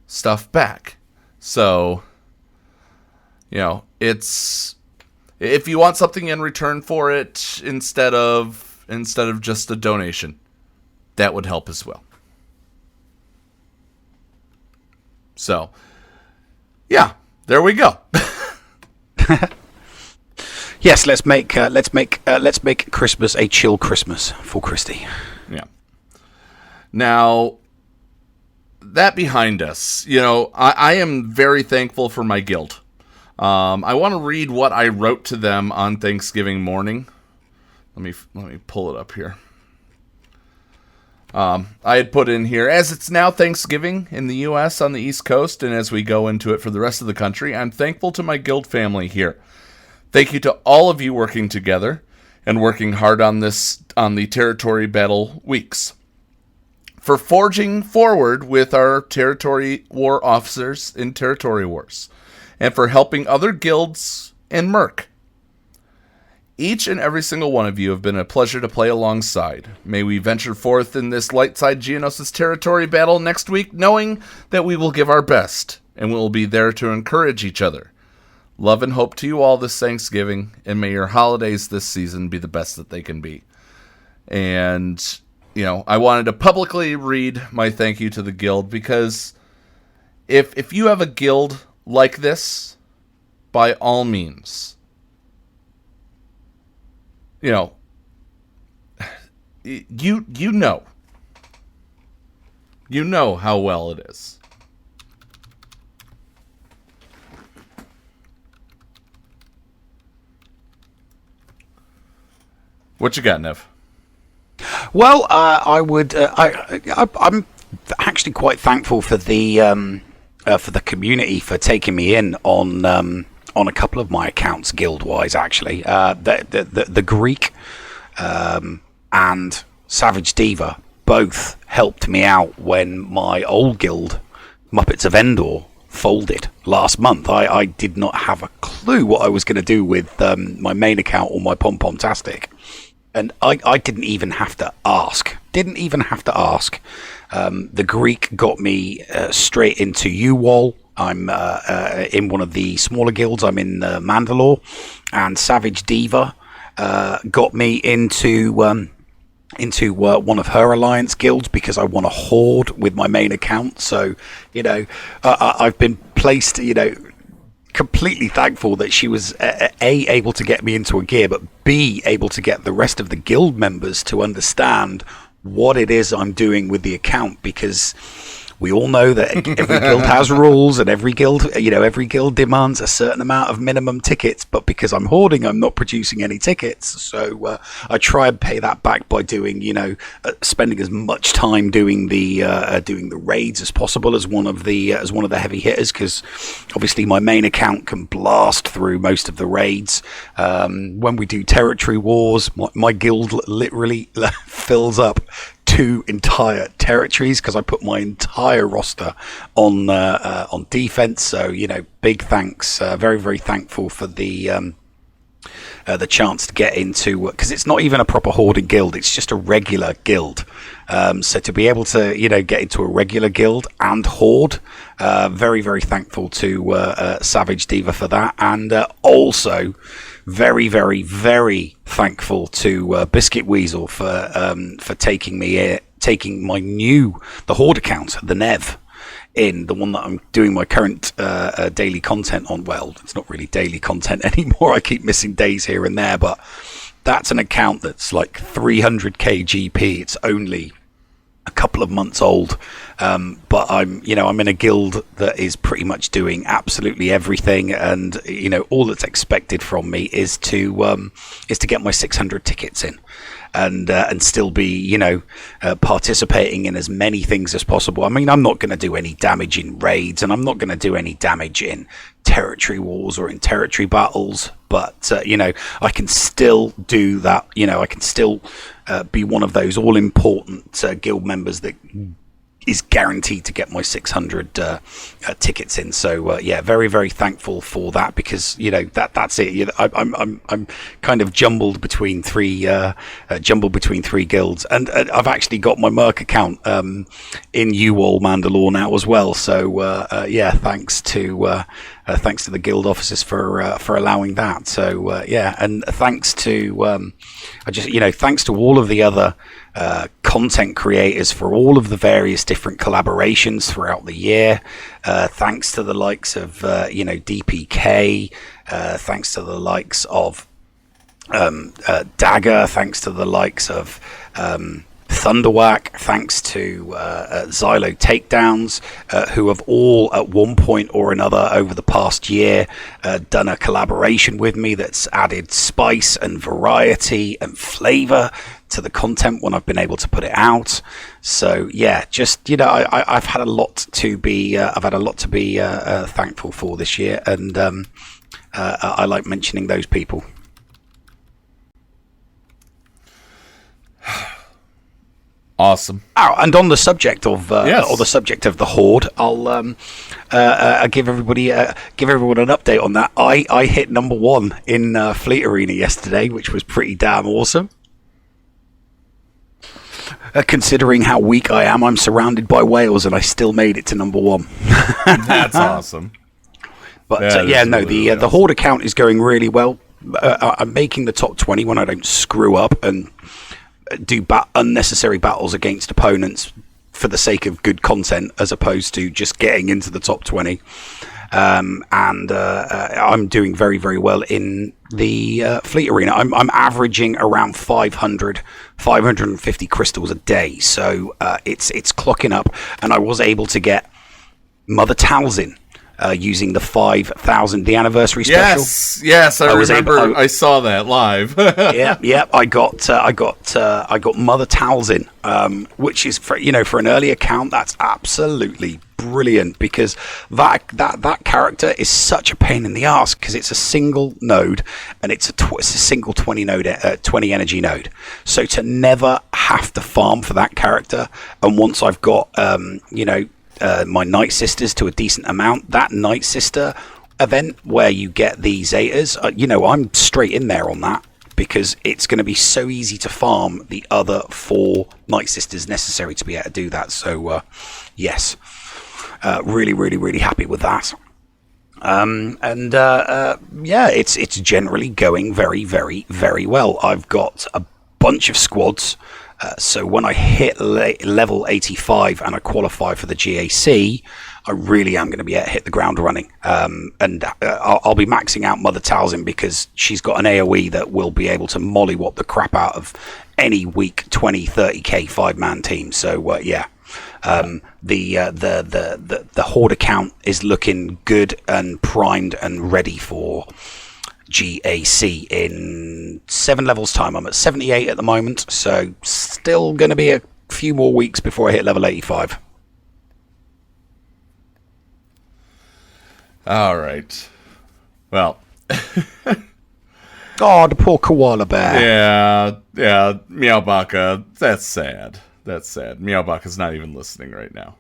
stuff back. So, it's, if you want something in return for it instead of just a donation, that would help as well. So, yeah, there we go. Yes, let's make Christmas a chill Christmas for Christy. Yeah. Now, that behind us, I am very thankful for my guild. I want to read what I wrote to them on Thanksgiving morning. Let me pull it up here. I had put in here, as it's now Thanksgiving in the U.S. on the East Coast, and as we go into it for the rest of the country, I'm thankful to my guild family here. Thank you to all of you working together and working hard on the territory battle weeks. For forging forward with our territory war officers in territory wars, and for helping other guilds and Merc. Each and every single one of you have been a pleasure to play alongside. May we venture forth in this Light Side Geonosis Territory Battle next week, knowing that we will give our best, and we will be there to encourage each other. Love and hope to you all this Thanksgiving, and may your holidays this season be the best that they can be. And, I wanted to publicly read my thank you to the guild, because if you have a guild like this, by all means, you know how well it is. What you got, Nev? Well, I'm actually quite thankful for the community for taking me in on a couple of my accounts, guild-wise. Actually, the Greek and Savage Diva both helped me out when my old guild, Muppets of Endor, folded last month. I did not have a clue what I was going to do with my main account or my Pom-Pom-tastic. And I didn't even have to ask. The Greek got me straight into U-Wall. I'm in one of the smaller guilds. I'm in Mandalore. And Savage Diva got me into one of her alliance guilds because I want to horde with my main account. So, I've been placed, completely thankful that she was able to get me into a gear, but B, able to get the rest of the guild members to understand what it is I'm doing with the account, because we all know that every guild has rules, and every guild demands a certain amount of minimum tickets, but because I'm hoarding, I'm not producing any tickets. So I try and pay that back by doing, spending as much time doing the raids as possible as one of the heavy hitters, because obviously my main account can blast through most of the raids. When we do territory wars, my guild literally fills up 2 entire territories because I put my entire roster on defense. So big thanks. Very, very thankful for the chance to get into, because it's not even a proper hoarding guild, it's just a regular guild. So to be able to get into a regular guild and hoard, very, very thankful to Savage Diva for that, and also very, very, very thankful to Biscuit Weasel for taking the Horde account, the Nev, in the one that I'm doing my current daily content on. Well, it's not really daily content anymore. I keep missing days here and there, but that's an account that's like 300k GP. It's only a couple of months old, but I'm in a guild that is pretty much doing absolutely everything, and all that's expected from me is to get my 600 tickets in, and still be participating in as many things as possible. I mean, I'm not going to do any damage in raids, and I'm not going to do any damage in territory wars or in territory battles, but I can still do that. I can still be one of those all important guild members that is guaranteed to get my 600 tickets in. So very, very thankful for that, because that's it. I'm kind of jumbled between three guilds, and I've actually got my Merc account in UWall Mandalore now as well. So thanks to the guild officers for allowing that. So and thanks to thanks to all of the other content creators for all of the various different collaborations throughout the year. Thanks to the likes of DPK, thanks to the likes of Dagger, thanks to the likes of Thunderwhack, thanks to Xylo Takedowns, who have all at one point or another over the past year done a collaboration with me that's added spice and variety and flavor to the content when I've been able to put it out. So I've had a lot to be thankful for this year, and I like mentioning those people. Awesome. Oh, and on the subject of the Horde, I'll give everyone an update on that. I hit number 1 in Fleet Arena yesterday, which was pretty damn awesome. Considering how weak I am, I'm surrounded by whales, and I still made it to number 1. That's awesome. But the Horde account is going really well. I'm making the top 20 when I don't screw up and do unnecessary battles against opponents for the sake of good content, as opposed to just getting into the top 20. I'm doing very, very well in the Fleet Arena. I'm averaging around 550 crystals a day, so it's clocking up, and I was able to get Mother Talzin using the 5,000 the anniversary special. Yes, I remember. I saw that live. yeah. I got Mother Talzin, which is for an early account. That's absolutely brilliant, because that character is such a pain in the ass, because it's a single node, and it's a single 20 energy node. So to never have to farm for that character, and once I've got my Night Sisters to a decent amount, that Night Sister event where you get the Zetas, I'm straight in there on that, because it's going to be so easy to farm the other 4 Night Sisters necessary to be able to do that. So yes, really, really, really happy with that. It's generally going very, very, very well. I've got a bunch of squads. So when I hit level 85 and I qualify for the GAC, I really am going to be able to hit the ground running. And I'll be maxing out Mother Talzin, because she's got an AoE that will be able to mollywop the crap out of any weak 20, 30k 5-man team. So the Horde account is looking good and primed and ready for GAC in 7 levels time. I'm at 78 at the moment, so still going to be a few more weeks before I hit level 85. All right. Well. Oh, the poor koala bear. Yeah, Meowbaka. That's sad. Meowbaka's not even listening right now.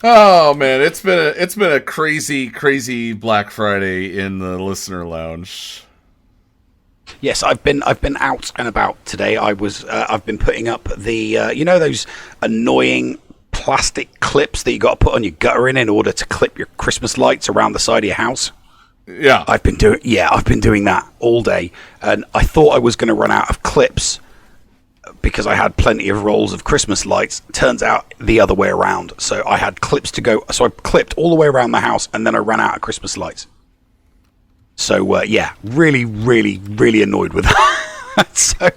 Oh man, it's been a crazy Black Friday in the listener lounge. Yes, I've been out and about today. I've been putting up the those annoying plastic clips that you got to put on your guttering in order to clip your Christmas lights around the side of your house. Yeah, I've been doing that all day, and I thought I was going to run out of clips because I had plenty of rolls of Christmas lights. Turns out the other way around. So I had clips to go. So I clipped all the way around the house, and then I ran out of Christmas lights. So yeah, really, really, really annoyed with that. So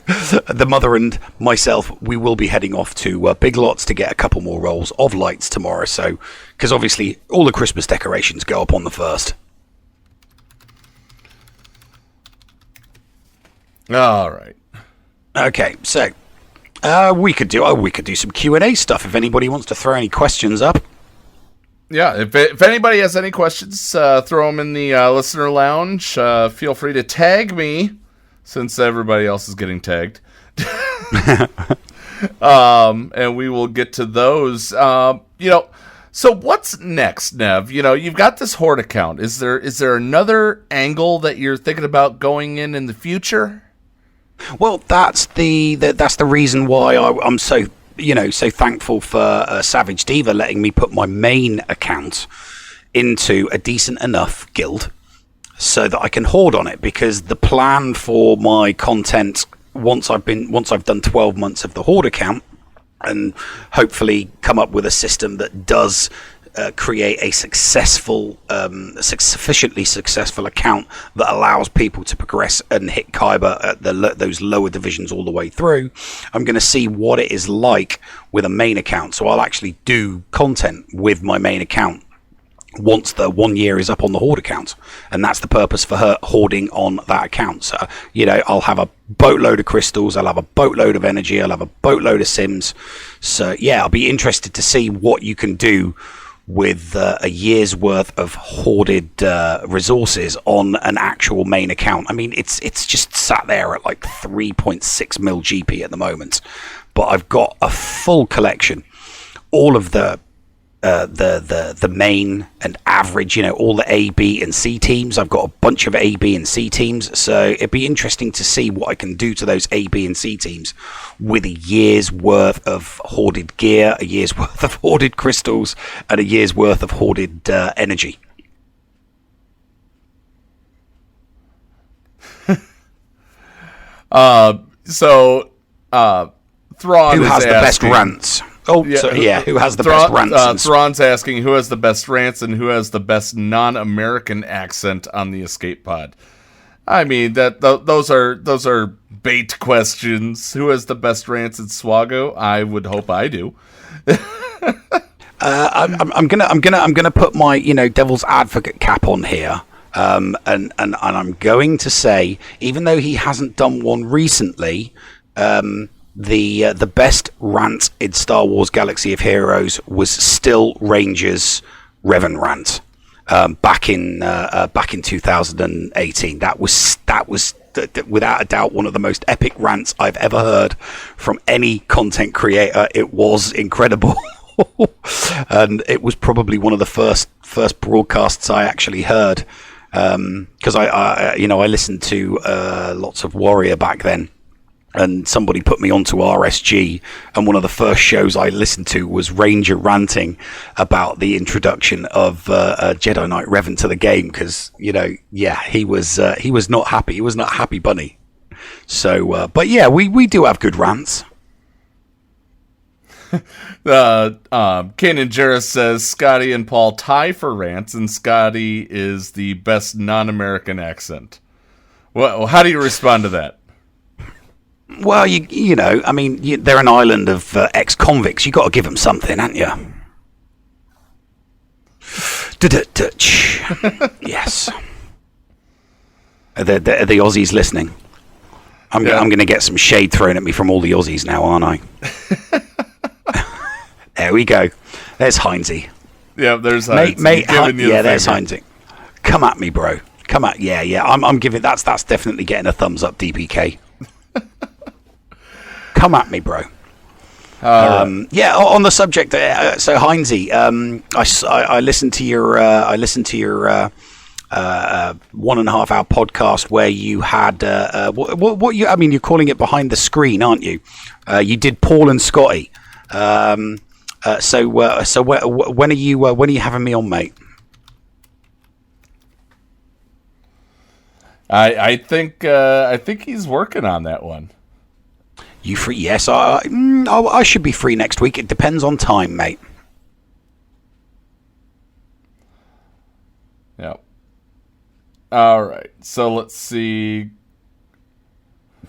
the mother and myself, we will be heading off to Big Lots to get a couple more rolls of lights tomorrow. So, because obviously all the Christmas decorations go up on the 1st. All right. Okay, so we could do some Q&A stuff if anybody wants to throw any questions up. Yeah, if anybody has any questions, throw them in the listener lounge. Feel free to tag me, since everybody else is getting tagged. And we will get to those. So what's next, Nev? You've got this Horde account. Is there another angle that you're thinking about going in the future? Well, that's the reason why I'm so thankful for Savage Diva letting me put my main account into a decent enough guild so that I can hoard on it, because the plan for my content once I've done 12 months of the Horde account and hopefully come up with a system that does create a sufficiently successful account that allows people to progress and hit Kyber at those lower divisions all the way through. I'm going to see what it is like with a main account. So I'll actually do content with my main account once the 1 year is up on the Horde account, and that's the purpose for her hoarding on that account. So I'll have a boatload of crystals, I'll have a boatload of energy, I'll have a boatload of sims. So yeah, I'll be interested to see what you can do with a year's worth of hoarded resources on an actual main account. I mean, it's just sat there at like 3.6 mil GP at the moment, but I've got a full collection, all of the main and average, all the A, B, and C teams. I've got a bunch of A, B, and C teams, so it'd be interesting to see what I can do to those A, B, and C teams with a year's worth of hoarded gear, a year's worth of hoarded crystals, and a year's worth of hoarded energy. Thrawn who has the best asking, rants? Who has the best rants? Thrawn's asking who has the best rants and who has the best non-American accent on the escape pod. I mean, those are bait questions. Who has the best rants in Swago? I would hope I do. I'm gonna put my devil's advocate cap on here, and I'm going to say, even though he hasn't done one recently, the best rant in Star Wars Galaxy of Heroes was still Ranger's Revan rant back in 2018. That was without a doubt one of the most epic rants I've ever heard from any content creator. It was incredible. And it was probably one of the first broadcasts I actually heard, because I listened to lots of Warrior back then. And somebody put me onto RSG, and one of the first shows I listened to was Ranger ranting about the introduction of Jedi Knight Revan to the game, because he was not happy. He was not a happy bunny. So, but yeah, we do have good rants. Kanan Jarrus says Scotty and Paul tie for rants, and Scotty is the best non-American accent. Well, how do you respond to that? Well, they're an island of ex-convicts. You got to give them something, haven't you? Yes. Are the Aussies listening? I'm going to get some shade thrown at me from all the Aussies now, aren't I? There we go. There's Heinzie. Yeah, there's Heinzie. Mate, there's Heinzie. Come at me, bro. Come at, yeah. I'm giving that's definitely getting a thumbs up, DPK. Come at me, bro. On the subject, so Heinzie, I listened to your 1.5 hour podcast where you had you're calling it behind the screen, aren't you? You did Paul and Scotty. So when are you having me on, mate? I think he's working on that one. You free? Yes, I should be free next week. It depends on time, mate. Yeah. All right. So let's see.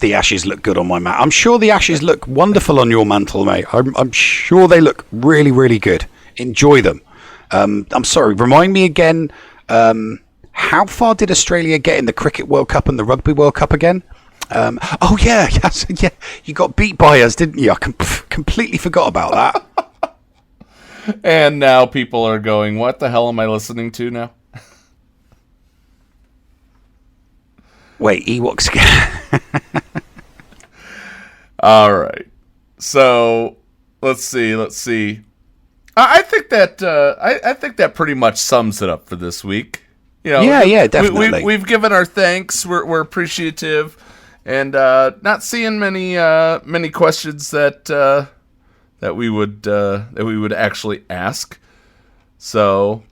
The ashes look good on my mat. I'm sure the ashes look wonderful on your mantle, mate. I'm sure they look really, really good. Enjoy them. I'm sorry, remind me again, how far did Australia get in the Cricket World Cup and the Rugby World Cup again? Oh, yeah, yes, yeah. You got beat by us, didn't you? I completely forgot about that. And now people are going, what the hell am I listening to now? Wait, Ewoks. All right. So let's see. I think that I think that pretty much sums it up for this week. You know, yeah, definitely. We've given our thanks. We're appreciative, and not seeing many questions that we would actually ask. So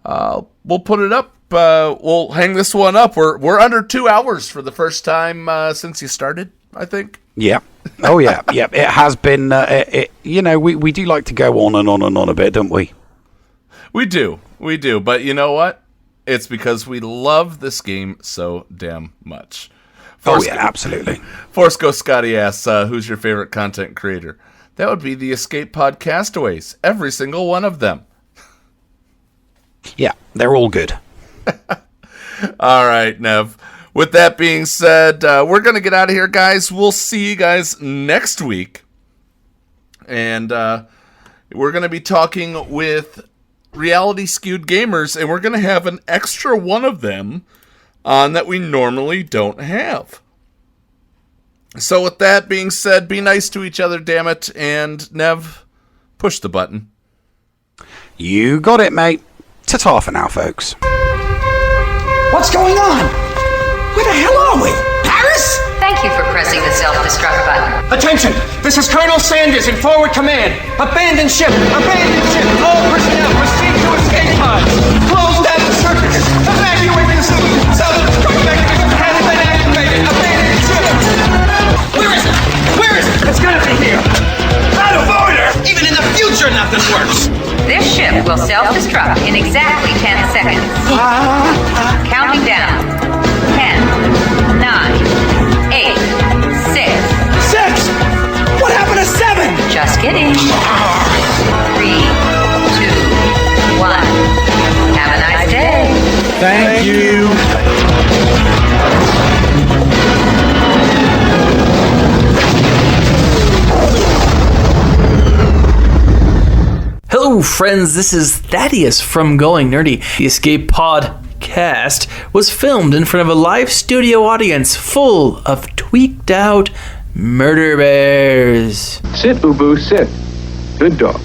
we'll put it up. We'll hang this one up. We're under 2 hours for the first time since you started, I think. Yeah. Oh, yeah. Yeah. It has been, we do like to go on and on and on a bit, don't we? We do. But you know what? It's because we love this game so damn much. Absolutely. Force Ghost Scotty asks, who's your favorite content creator? That would be the Escape Pod Castaways. Every single one of them. Yeah, they're all good. All right, Nev. With that being said, we're going to get out of here, guys. We'll see you guys next week. And we're going to be talking with reality skewed gamers, and we're going to have an extra one of them on that we normally don't have. So with that being said, be nice to each other, damn it. And Nev, push the button. You got it, mate. Ta-ta for now, folks. What's going on? Where the hell are we? Paris? Thank you for pressing the self-destruct button. Attention! This is Colonel Sanders in forward command. Abandon ship! Abandon ship! All personnel proceed to escape pods. Close down the circuit. Evacuate the city. Self-destruct mechanism has been activated. Abandon ship! Where is it? Where is it? It's gonna be here. Out of order! Even in the future, nothing works. This ship will self-destruct in exactly 10 seconds. Counting down. 10, 9, 8, 6. 6! What happened to 7? Just kidding. 3, 2, 1. Have a nice day. Thank you. Hello, friends. This is Thaddeus from Going Nerdy. The Escape Pod Cast was filmed in front of a live studio audience full of tweaked out murder bears. Sit, Ubu, sit. Good dog.